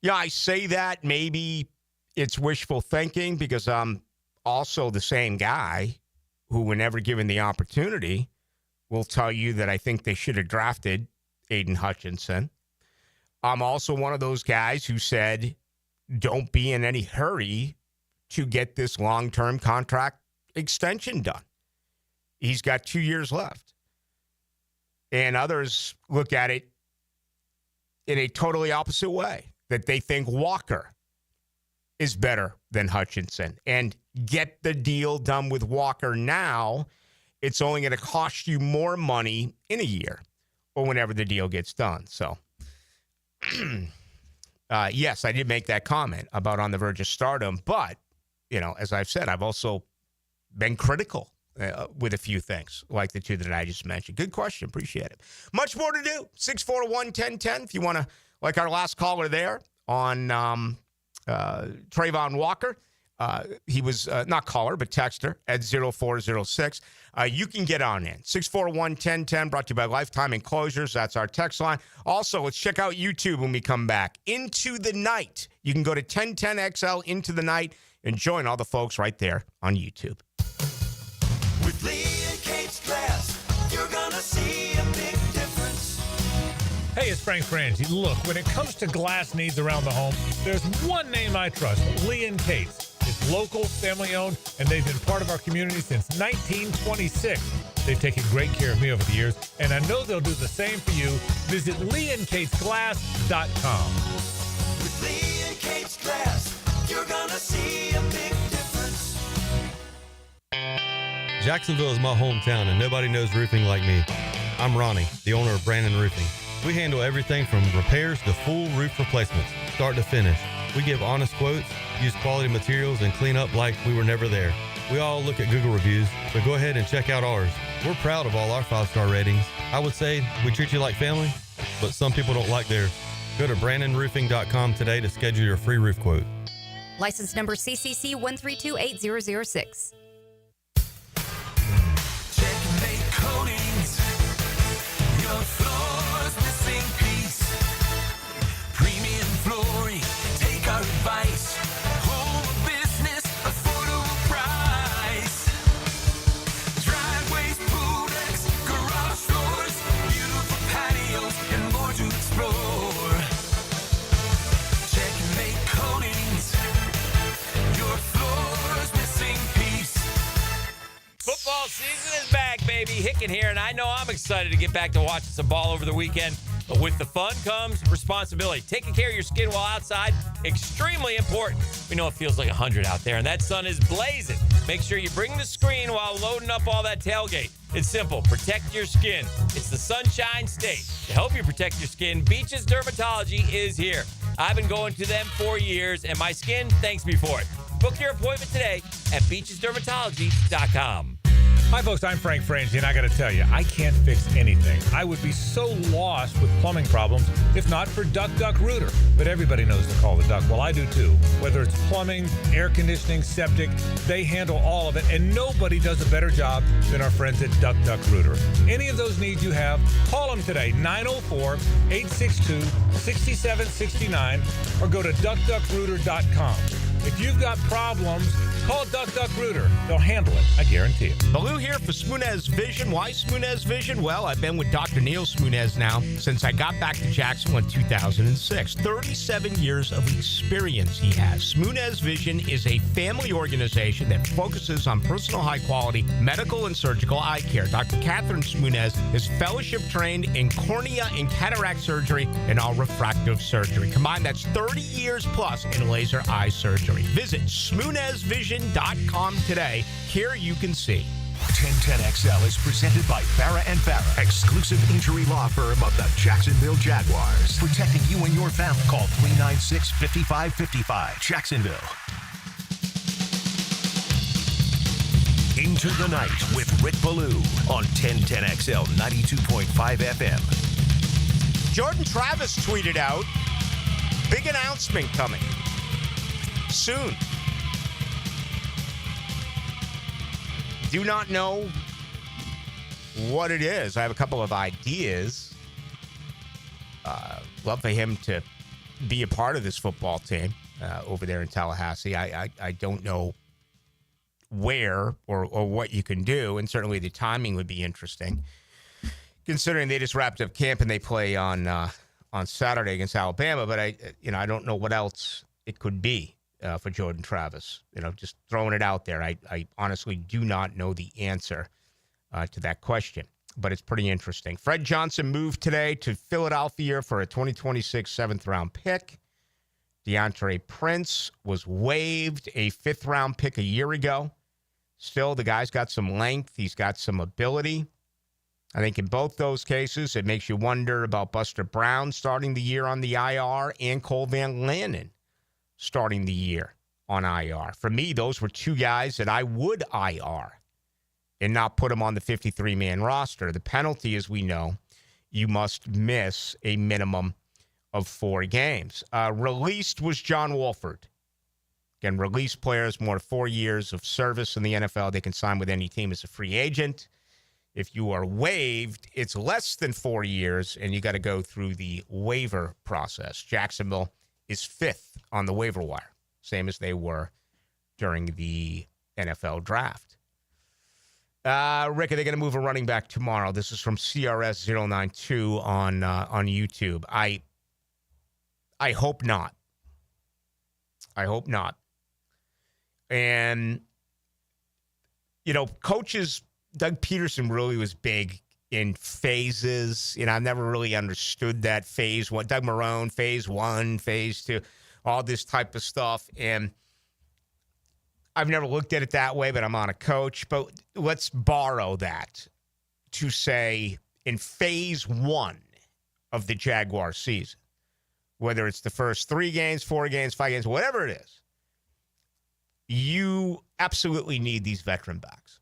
Yeah, I say that maybe it's wishful thinking because I'm also the same guy who, whenever given the opportunity, will tell you that I think they should have drafted Aiden Hutchinson. I'm also one of those guys who said, don't be in any hurry to get this long-term contract extension done. He's got 2 years left. And others look at it in a totally opposite way, that they think Walker is better than Hutchinson. And get the deal done with Walker now. It's only going to cost you more money in a year or whenever the deal gets done. So, yes, I did make that comment about on the verge of stardom. But, you know, as I've said, I've also been critical with a few things like the two that I just mentioned. Good question. Appreciate it. Much more to do. 641-1010 if you want to, like our last caller there on Trayvon Walker. He was not caller, but texter at 0406. You can get on in. 641-1010 brought to you by Lifetime Enclosures. That's our text line. Also, let's check out YouTube when we come back. Into the Night. You can go to 1010XL Into the Night and join all the folks right there on YouTube. With Lee and Kate's Glass, you're gonna see a big difference. Hey, it's Frank Frangie. Look, when it comes to glass needs around the home, there's one name I trust, Lee and Kate's. It's local, family-owned, and they've been part of our community since 1926. They've taken great care of me over the years, and I know they'll do the same for you. Visit leeandkatesglass.com. With Lee and Kate's Glass, you're gonna see a big difference. Jacksonville is my hometown, and nobody knows roofing like me. I'm Ronnie, the owner of Brandon Roofing. We handle everything from repairs to full roof replacements, start to finish. We give honest quotes, use quality materials, and clean up like we were never there. We all look at Google reviews, so go ahead and check out ours. We're proud of all our 5-star ratings. I would say we treat you like family, but some people don't like theirs. Go to brandonroofing.com today to schedule your free roof quote. License number CCC 1328006. Checkmate Coatings, your floor's missing piece. Premium flooring, take our advice. Home business, affordable price. Driveways, pool decks, garage doors, beautiful patios, and more to explore. Checkmate Coatings, your floor's missing piece. Football season is back, baby. Hicken here, and I know I'm excited to get back to watching some ball over the weekend. But with the fun comes responsibility. Taking care of your skin while outside, extremely important. We know it feels like 100 out there, and that sun is blazing. Make sure you bring the screen while loading up all that tailgate. It's simple. Protect your skin. It's the Sunshine State. To help you protect your skin, Beaches Dermatology is here. I've been going to them for years, and my skin thanks me for it. Book your appointment today at beachesdermatology.com. Hi, folks. I'm Frank Frangie, and I got to tell you, I can't fix anything. I would be so lost with plumbing problems if not for Duck Duck Rooter. But everybody knows to call the Duck. Well, I do too. Whether it's plumbing, air conditioning, septic, they handle all of it, and nobody does a better job than our friends at Duck Duck Rooter. Any of those needs you have, call them today, 904-862-6769, or go to duckduckrooter.com. If you've got problems, call Duck Duck Rooter. They'll handle it. I guarantee it. Ballou here for Smoonez Vision. Why Smoonez Vision? Well, I've been with Dr. Neil Smoonez now since I got back to Jacksonville in 2006. 37 years of experience he has. Smoonez Vision is a family organization that focuses on personal high-quality medical and surgical eye care. Dr. Catherine Smoonez is fellowship-trained in cornea and cataract surgery and all refractive surgery. Combined, that's 30 years plus in laser eye surgery. Visit SmoonezVision.com today. Here you can see. 1010XL is presented by Farah and Farah, exclusive injury law firm of the Jacksonville Jaguars. Protecting you and your family. Call 396-5555. Jacksonville. Into the Night with Rick Ballou on 1010XL 92.5 FM. Jordan Travis tweeted out, big announcement coming soon. Do not know what it is. I have a couple of ideas. Love for him to be a part of this football team over there in Tallahassee. I don't know where or what you can do, and certainly the timing would be interesting, considering they just wrapped up camp and they play on Saturday against Alabama. But I don't know what else it could be for Jordan Travis. Just throwing it out there. I honestly do not know the answer to that question, but it's pretty interesting. Fred Johnson moved today to Philadelphia for a 2026 7th-round pick. DeAndre Prince was waived, a 5th-round pick a year ago. Still, the guy's got some length. He's got some ability. I think in both those cases, it makes you wonder about Buster Brown starting the year on the IR and Cole Van Lanen starting the year on IR. For me, those were two guys that I would IR and not put them on the 53-man roster. The penalty, as we know, you must miss a minimum of 4 games. Released was John Wolford. Again, released players, more 4 years of service in the NFL. They can sign with any team as a free agent. If you are waived, it's less than 4 years, and you got to go through the waiver process. Jacksonville is 5th on the waiver wire, same as they were during the NFL draft. Rick, are they going to move a running back tomorrow? This is from CRS092 on YouTube. I hope not. I hope not. And, coaches, Doug Peterson really was big in phases. I've never really understood that phase one. Doug Marrone, phase 1, phase 2, all this type of stuff. And I've never looked at it that way, but I'm on a coach. But let's borrow that to say in phase 1 of the Jaguar season, whether it's the first 3 games, 4 games, 5 games, whatever it is, you absolutely need these veteran backs.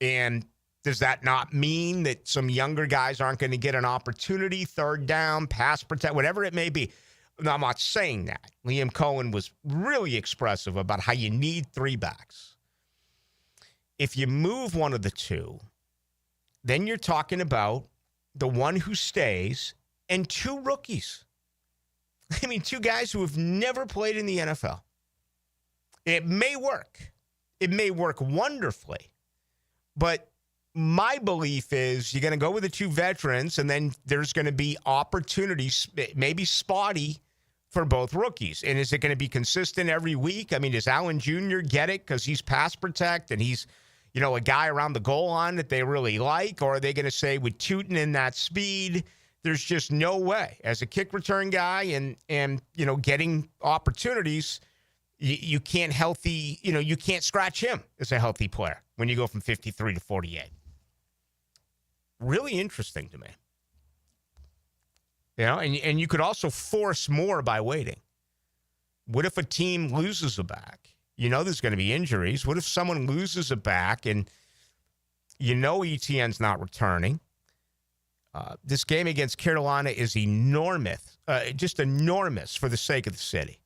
And does that not mean that some younger guys aren't going to get an opportunity, third down, pass protect, whatever it may be? No, I'm not saying that. Liam Cohen was really expressive about how you need 3 backs. If you move one of the 2, then you're talking about the one who stays and 2 rookies. 2 guys who have never played in the NFL. It may work. It may work wonderfully. But my belief is you're going to go with the 2 veterans, and then there's going to be opportunities, maybe spotty, for both rookies. And is it going to be consistent every week? Does Allen Jr. get it because he's pass protect and he's, a guy around the goal line that they really like? Or are they going to say with Tootin and that speed, there's just no way. As a kick return guy and getting opportunities, you can't you can't scratch him as a healthy player when you go from 53 to 48. Really interesting to me. And you could also force more by waiting. What if a team loses a back? There's going to be injuries. What if someone loses a back and ETN's not returning? This game against Carolina is enormous, just enormous for the sake of the city.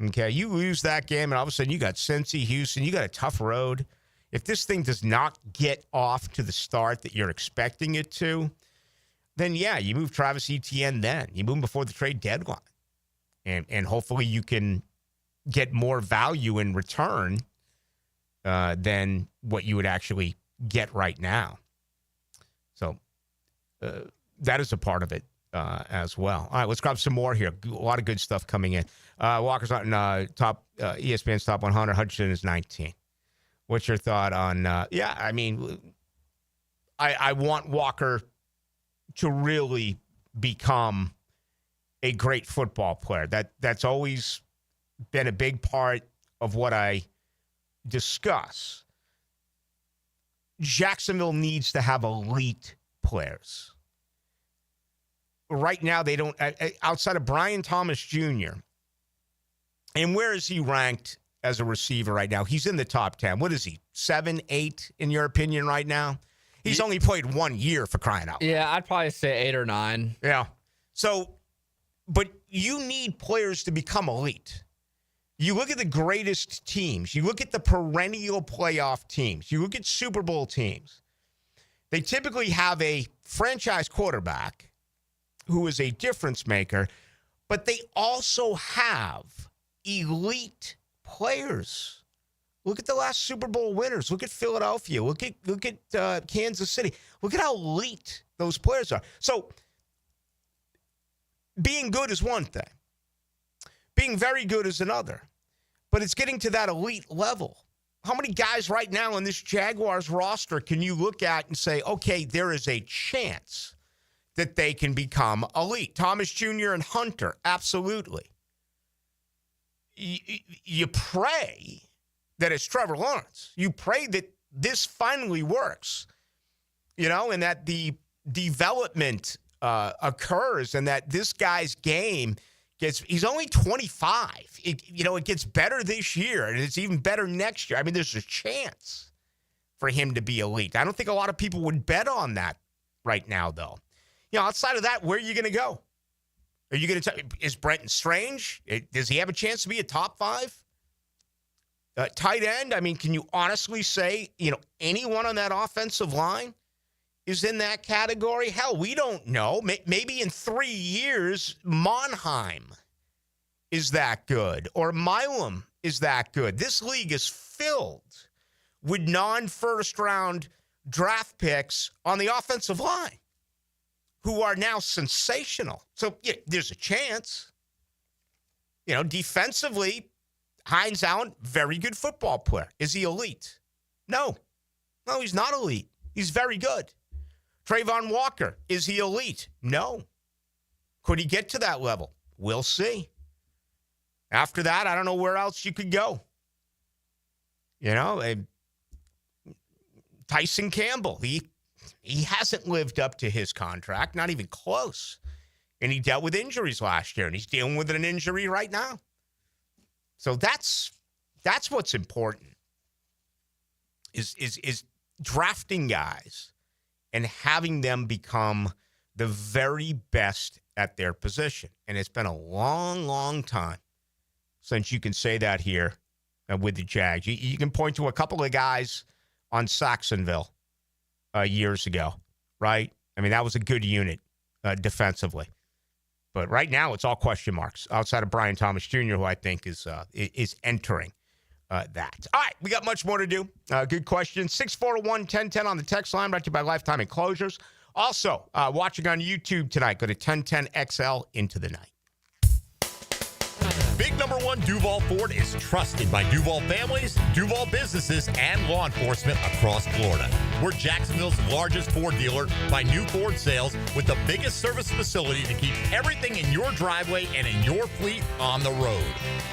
Okay, you lose that game, and all of a sudden you got Cincy, Houston. You got a tough road. If this thing does not get off to the start that you're expecting it to, then, yeah, you move Travis Etienne then. You move him before the trade deadline. And hopefully you can get more value in return than what you would actually get right now. So that is a part of it as well. All right, let's grab some more here. A lot of good stuff coming in. Walker's not in ESPN's top 100. Hutchinson is 19. What's your thought on? I want Walker to really become a great football player. That's always been a big part of what I discuss. Jacksonville needs to have elite players. Right now, they don't, outside of Brian Thomas Jr., and where is he ranked as a receiver right now? He's in the top 10. What is he, 7, 8, in your opinion, right now? He's only played 1 year, for crying out loud. Yeah, I'd probably say 8 or 9. Yeah. So, but you need players to become elite. You look at the greatest teams. You look at the perennial playoff teams. You look at Super Bowl teams. They typically have a franchise quarterback who is a difference maker, but they also have elite players. Look at the last Super Bowl winners. Look at Philadelphia. Look at Kansas City. Look at how elite those players are. So being good is one thing. Being very good is another. But it's getting to that elite level. How many guys right now in this Jaguars roster can you look at and say, okay, there is a chance that they can become elite? Thomas Jr. and Hunter, absolutely. You pray that it's Trevor Lawrence. You pray that this finally works, and that the development occurs and that this guy's game he's only 25. It gets better this year, and it's even better next year. I mean, there's a chance for him to be elite. I don't think a lot of people would bet on that right now, though. Outside of that, where are you going to go? Are you going to is Brenton Strange? Does he have a chance to be a top 5? Tight end? I mean, can you honestly say, anyone on that offensive line is in that category? Hell, we don't know. Maybe in 3 years, Monheim is that good, or Milam is that good. This league is filled with non-first round draft picks on the offensive line who are now sensational. So there's a chance. Defensively, Hines Allen, very good football player. Is he elite? No, he's not elite. He's very good. Trayvon Walker, is he elite? No. Could he get to that level? We'll see. After that, I don't know where else you could go. Tyson Campbell, he hasn't lived up to his contract, not even close. And he dealt with injuries last year, and he's dealing with an injury right now. So that's what's important is drafting guys and having them become the very best at their position. And it's been a long, long time since you can say that here with the Jags. You can point to a couple of guys on Saxonville years ago, right? I mean, that was a good unit defensively. But right now, it's all question marks outside of Brian Thomas Jr., who I think is entering that. All right, we got much more to do. Good question. 641-1010 on the text line, brought to you by Lifetime Enclosures. Also, watching on YouTube tonight, go to 1010XL into the night. Big number one Duval Ford is trusted by Duval families, Duval businesses, and law enforcement across Florida. We're Jacksonville's largest Ford dealer by new Ford sales with the biggest service facility to keep everything in your driveway and in your fleet on the road.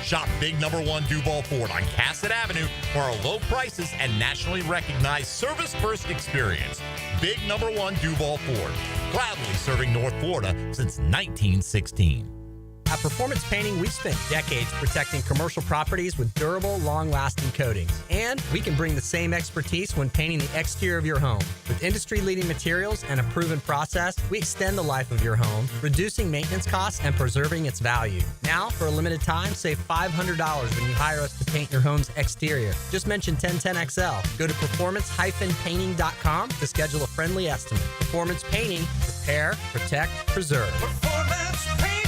Shop Big number one Duval Ford on Cassett Avenue for our low prices and nationally recognized service-first experience. Big number one Duval Ford, proudly serving North Florida since 1916. At Performance Painting, we've spent decades protecting commercial properties with durable, long-lasting coatings. And we can bring the same expertise when painting the exterior of your home. With industry-leading materials and a proven process, we extend the life of your home, reducing maintenance costs and preserving its value. Now, for a limited time, save $500 when you hire us to paint your home's exterior. Just mention 1010XL. Go to performancepainting.com to schedule a friendly estimate. Performance Painting. Repair, protect, preserve. Performance Painting.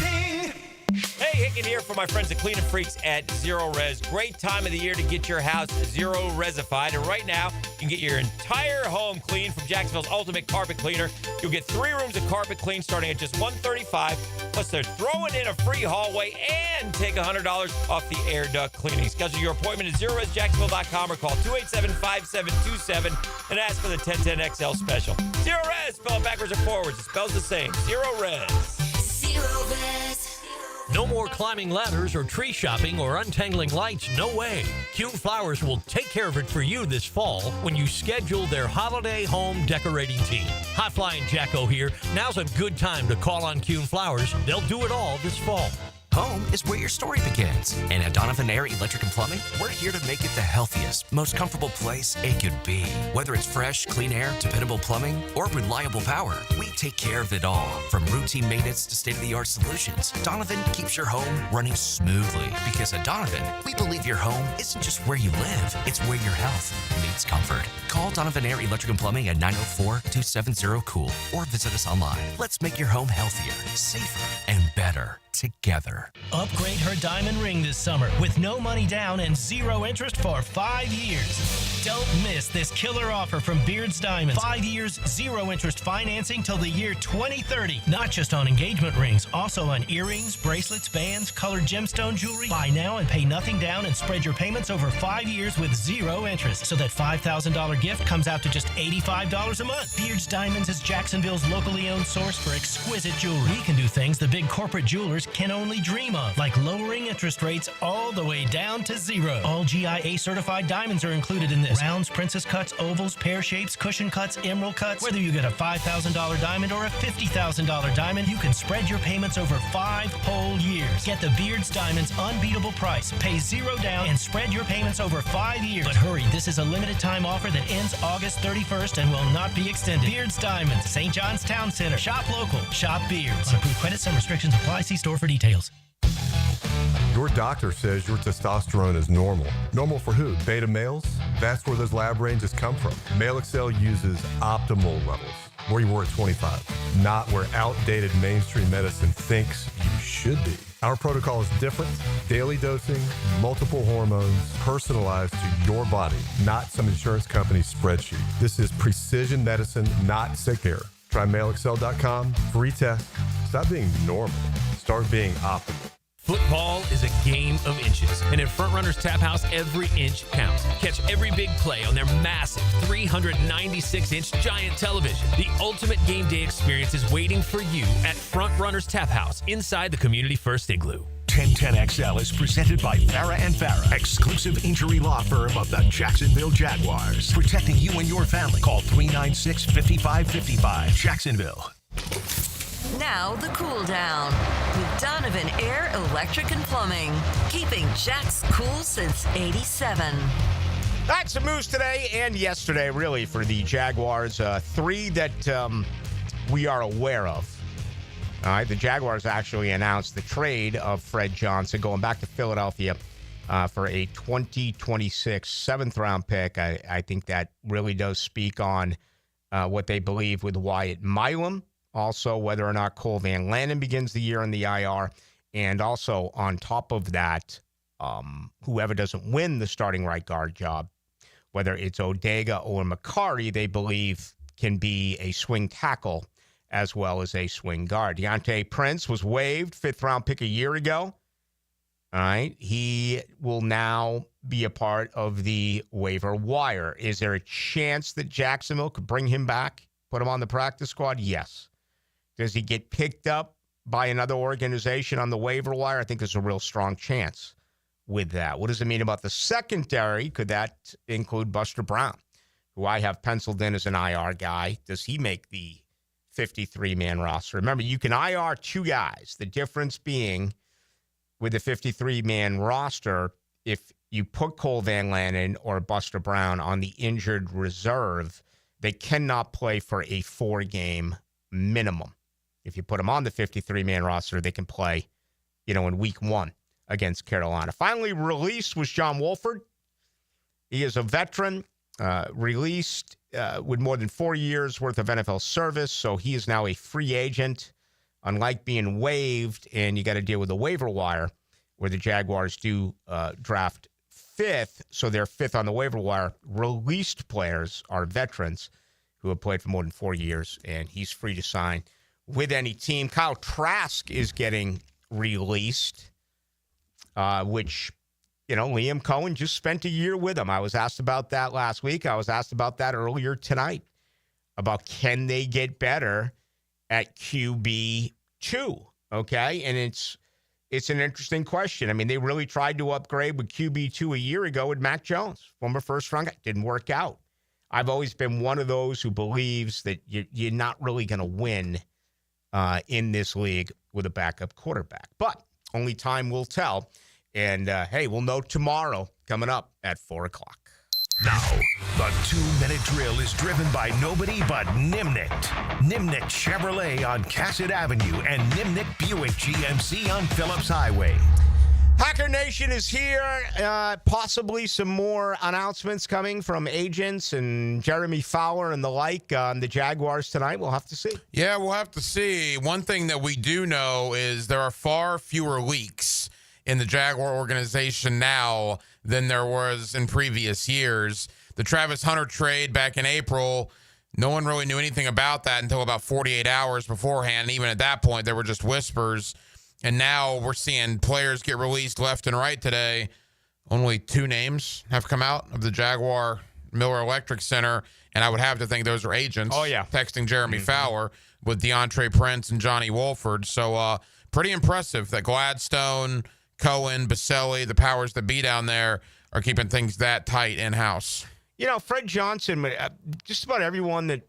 Hey, Hicken here for my friends at Clean and Freaks at Zero Res. Great time of the year to get your house Zero Resified. And right now, you can get your entire home clean from Jacksonville's Ultimate Carpet Cleaner. You'll get 3 rooms of carpet clean starting at just $135. Plus, they're throwing in a free hallway and take $100 off the air duct cleaning. Schedule your appointment at ZeroResJacksonville.com or call 287-5727 and ask for the 1010XL special. Zero Res, spell it backwards or forwards. It spells the same. Zero Res. Zero Res. No more climbing ladders or tree shopping or untangling lights. No way. Kuhn Flowers will take care of it for you this fall when you schedule their holiday home decorating team. High Flying Jacko here. Now's a good time to call on Kuhn Flowers. They'll do it all this fall. Home is where your story begins. And at Donovan Air Electric and Plumbing, we're here to make it the healthiest, most comfortable place it could be. Whether it's fresh, clean air, dependable plumbing, or reliable power, we take care of it all. From routine maintenance to state-of-the-art solutions, Donovan keeps your home running smoothly. Because at Donovan, we believe your home isn't just where you live, it's where your health meets comfort. Call Donovan Air Electric and Plumbing at 904-270-COOL or visit us online. Let's make your home healthier, safer, and better together. Upgrade her diamond ring this summer with no money down and 0 interest for 5 years. Don't miss this killer offer from Beards Diamonds. 5 years, 0 interest financing till the year 2030. Not just on engagement rings, also on earrings, bracelets, bands, colored gemstone jewelry. Buy now and pay nothing down and spread your payments over 5 years with 0 interest. So that $5,000 gift comes out to just $85 a month. Beards Diamonds is Jacksonville's locally owned source for exquisite jewelry. We can do things the big corporate jewelers can only dream of, like lowering interest rates all the way down to 0. All GIA certified diamonds are included in this. Rounds, princess cuts, ovals, pear shapes, cushion cuts, emerald cuts. Whether you get a $5,000 diamond or a $50,000 diamond, you can spread your payments over 5 whole years. Get the Beards Diamonds unbeatable price. Pay 0 down and spread your payments over 5 years. But hurry, this is a limited time offer that ends August 31st and will not be extended. Beards Diamonds, St. John's Town Center. Shop local. Shop Beards. On approved credit, some restrictions apply. See store for details. Your doctor says your testosterone is normal. Normal for who? Beta males? That's where those lab ranges come from. Male Excel uses optimal levels, where you were at 25, not where outdated mainstream medicine thinks you should be. Our protocol is different. Daily dosing, multiple hormones, personalized to your body, not some insurance company's spreadsheet. This is precision medicine, not sick care. Try MaleExcel.com, free test. Stop being normal. Start being optimal. Football is a game of inches, and at Front Runners Tap House, every inch counts. Catch every big play on their massive 396-inch giant television. The ultimate game day experience is waiting for you at Front Runners Tap House inside the Community First Igloo. 1010XL is presented by Farah & Farah, exclusive injury law firm of the Jacksonville Jaguars. Protecting you and your family. Call 396-5555. Jacksonville. Now the cool down with Donovan Air Electric and Plumbing, keeping Jack's cool since '87. That's some moves today and yesterday, really, for the Jaguars. 3 that we are aware of. All right, the Jaguars actually announced the trade of Fred Johnson going back to Philadelphia for a 2026 7th-round pick. I think that really does speak on what they believe with Wyatt Milam. Also, whether or not Cole Van Lanen begins the year in the IR. And also, on top of that, whoever doesn't win the starting right guard job, whether it's Odega or Makari, they believe can be a swing tackle as well as a swing guard. Deontay Prince was waived, 5th-round pick a year ago. All right. He will now be a part of the waiver wire. Is there a chance that Jacksonville could bring him back, put him on the practice squad? Yes. Does he get picked up by another organization on the waiver wire? I think there's a real strong chance with that. What does it mean about the secondary? Could that include Buster Brown, who I have penciled in as an IR guy? Does he make the 53-man roster? Remember, you can IR 2 guys. The difference being with the 53-man roster, if you put Cole Van Lanen or Buster Brown on the injured reserve, they cannot play for a 4-game minimum. If you put them on the 53-man roster, they can play, in week 1 against Carolina. Finally released was John Wolford. He is a veteran, released with more than 4 years worth of NFL service, so he is now a free agent. unlike being waived and you got to deal with the waiver wire, where the Jaguars do draft 5th, so they're 5th on the waiver wire. Released players are veterans who have played for more than 4 years, and he's free to sign with any team. Kyle Trask is getting released, which, Liam Cohen just spent a year with him. I was asked about that last week. I was asked about that earlier tonight, about can they get better at QB2, okay? And it's an interesting question. I mean, they really tried to upgrade with QB2 a year ago with Mac Jones, former first-round guy. Didn't work out. I've always been one of those who believes that you're not really going to win in this league with a backup quarterback. But only time will tell. And, hey, we'll know tomorrow coming up at 4 o'clock. Now, the 2-minute drill is driven by nobody but Nimnicht. Nimnicht Chevrolet on Cassett Avenue and Nimnicht Buick GMC on Phillips Highway. Hacker Nation is here. Possibly some more announcements coming from agents and Jeremy Fowler and the like on the Jaguars tonight. We'll have to see. Yeah, we'll have to see. One thing that we do know is there are far fewer leaks in the Jaguar organization now than there was in previous years. The Travis Hunter trade back in April, no one really knew anything about that until about 48 hours beforehand. Even at that point, there were just whispers. And now we're seeing players get released left and right today. Only 2 names have come out of the Jaguar Miller Electric Center, and I would have to think those are agents. Oh, yeah. Texting Jeremy Fowler with DeAndre Prince and Johnny Wolford. So pretty impressive that Gladstone, Cohen, Baselli, the powers that be down there are keeping things that tight in-house. Fred Johnson, just about everyone that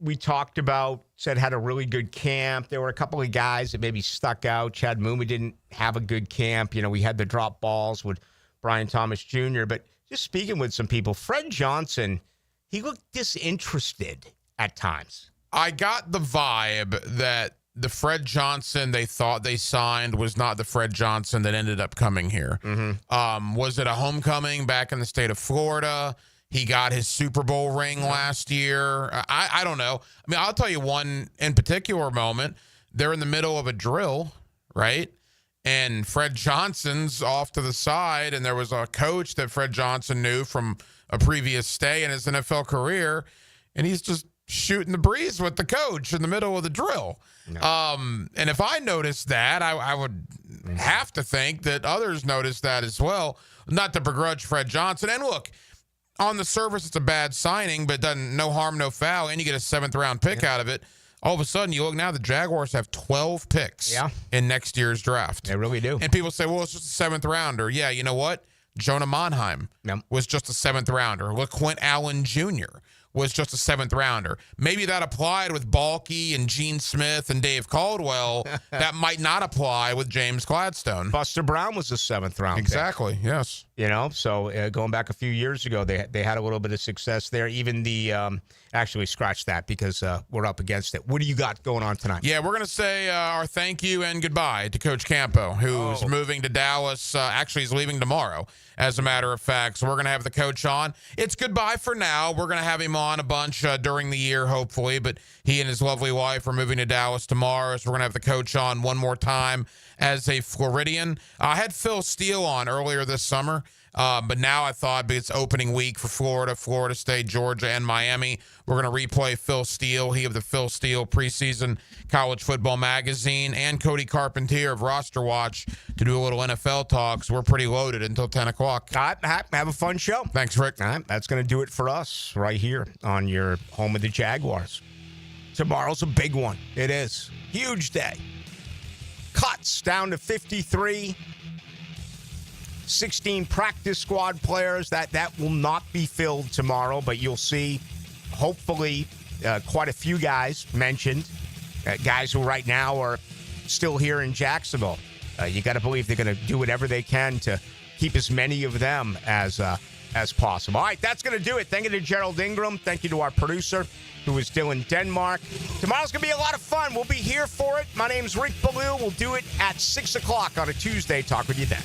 we talked about said had a really good camp. There were a couple of guys that maybe stuck out. Chad Mooney didn't have a good camp. We had the drop balls with Brian Thomas Jr. But just speaking with some people, Fred Johnson, he looked disinterested at times. I got the vibe that the Fred Johnson they thought they signed was not the Fred Johnson that ended up coming here. Was it a homecoming back in the state of Florida? He got his Super Bowl ring last year. I don't know. I mean, I'll tell you one in particular moment. They're in the middle of a drill, right? And Fred Johnson's off to the side, and there was a coach that Fred Johnson knew from a previous stay in his NFL career, and he's just shooting the breeze with the coach in the middle of the drill. And if I noticed that, I would have to think that others noticed that as well. Not to begrudge Fred Johnson. And look, on the surface, it's a bad signing, but doesn't no harm, no foul, and you get a 7th-round pick out of it. All of a sudden, you look now, the Jaguars have 12 picks in next year's draft. They really do. And people say, well, it's just a 7th-rounder. Yeah, you know what? Jonah Monheim was just a 7th-rounder. Look, Quint Allen Jr. was just a 7th-rounder. Maybe that applied with Balky and Gene Smith and Dave Caldwell. That might not apply with James Gladstone. Buster Brown was a 7th-round Exactly, pick. Yes. So going back a few years ago, they had a little bit of success there. Even the actually scratch that because we're up against it. What do you got going on tonight? Yeah, we're going to say our thank you and goodbye to Coach Campo, who's moving to Dallas. Actually, he's leaving tomorrow, as a matter of fact. So we're going to have the coach on. It's goodbye for now. We're going to have him on a bunch during the year, hopefully. But he and his lovely wife are moving to Dallas tomorrow. So we're going to have the coach on one more time as a Floridian. I had Phil Steele on earlier this summer. But now I thought it's opening week for Florida, Florida State, Georgia, and Miami. We're going to replay Phil Steele, he of the Phil Steele preseason college football magazine, and Cody Carpentier of Roster Watch to do a little NFL talk. So we're pretty loaded until 10 o'clock. All right, have a fun show. Thanks, Rick. All right, that's going to do it for us right here on your home of the Jaguars. Tomorrow's a big one. It is. Huge day. Cuts down to 53. 16 practice squad players. That will not be filled tomorrow, but you'll see, hopefully, quite a few guys mentioned. Guys who right now are still here in Jacksonville. You got to believe they're going to do whatever they can to keep as many of them as possible. All right, that's going to do it. Thank you to Gerald Ingram. Thank you to our producer, who is still in Denmark. Tomorrow's going to be a lot of fun. We'll be here for it. My name's Rick Ballou. We'll do it at 6 o'clock on a Tuesday. Talk with you then.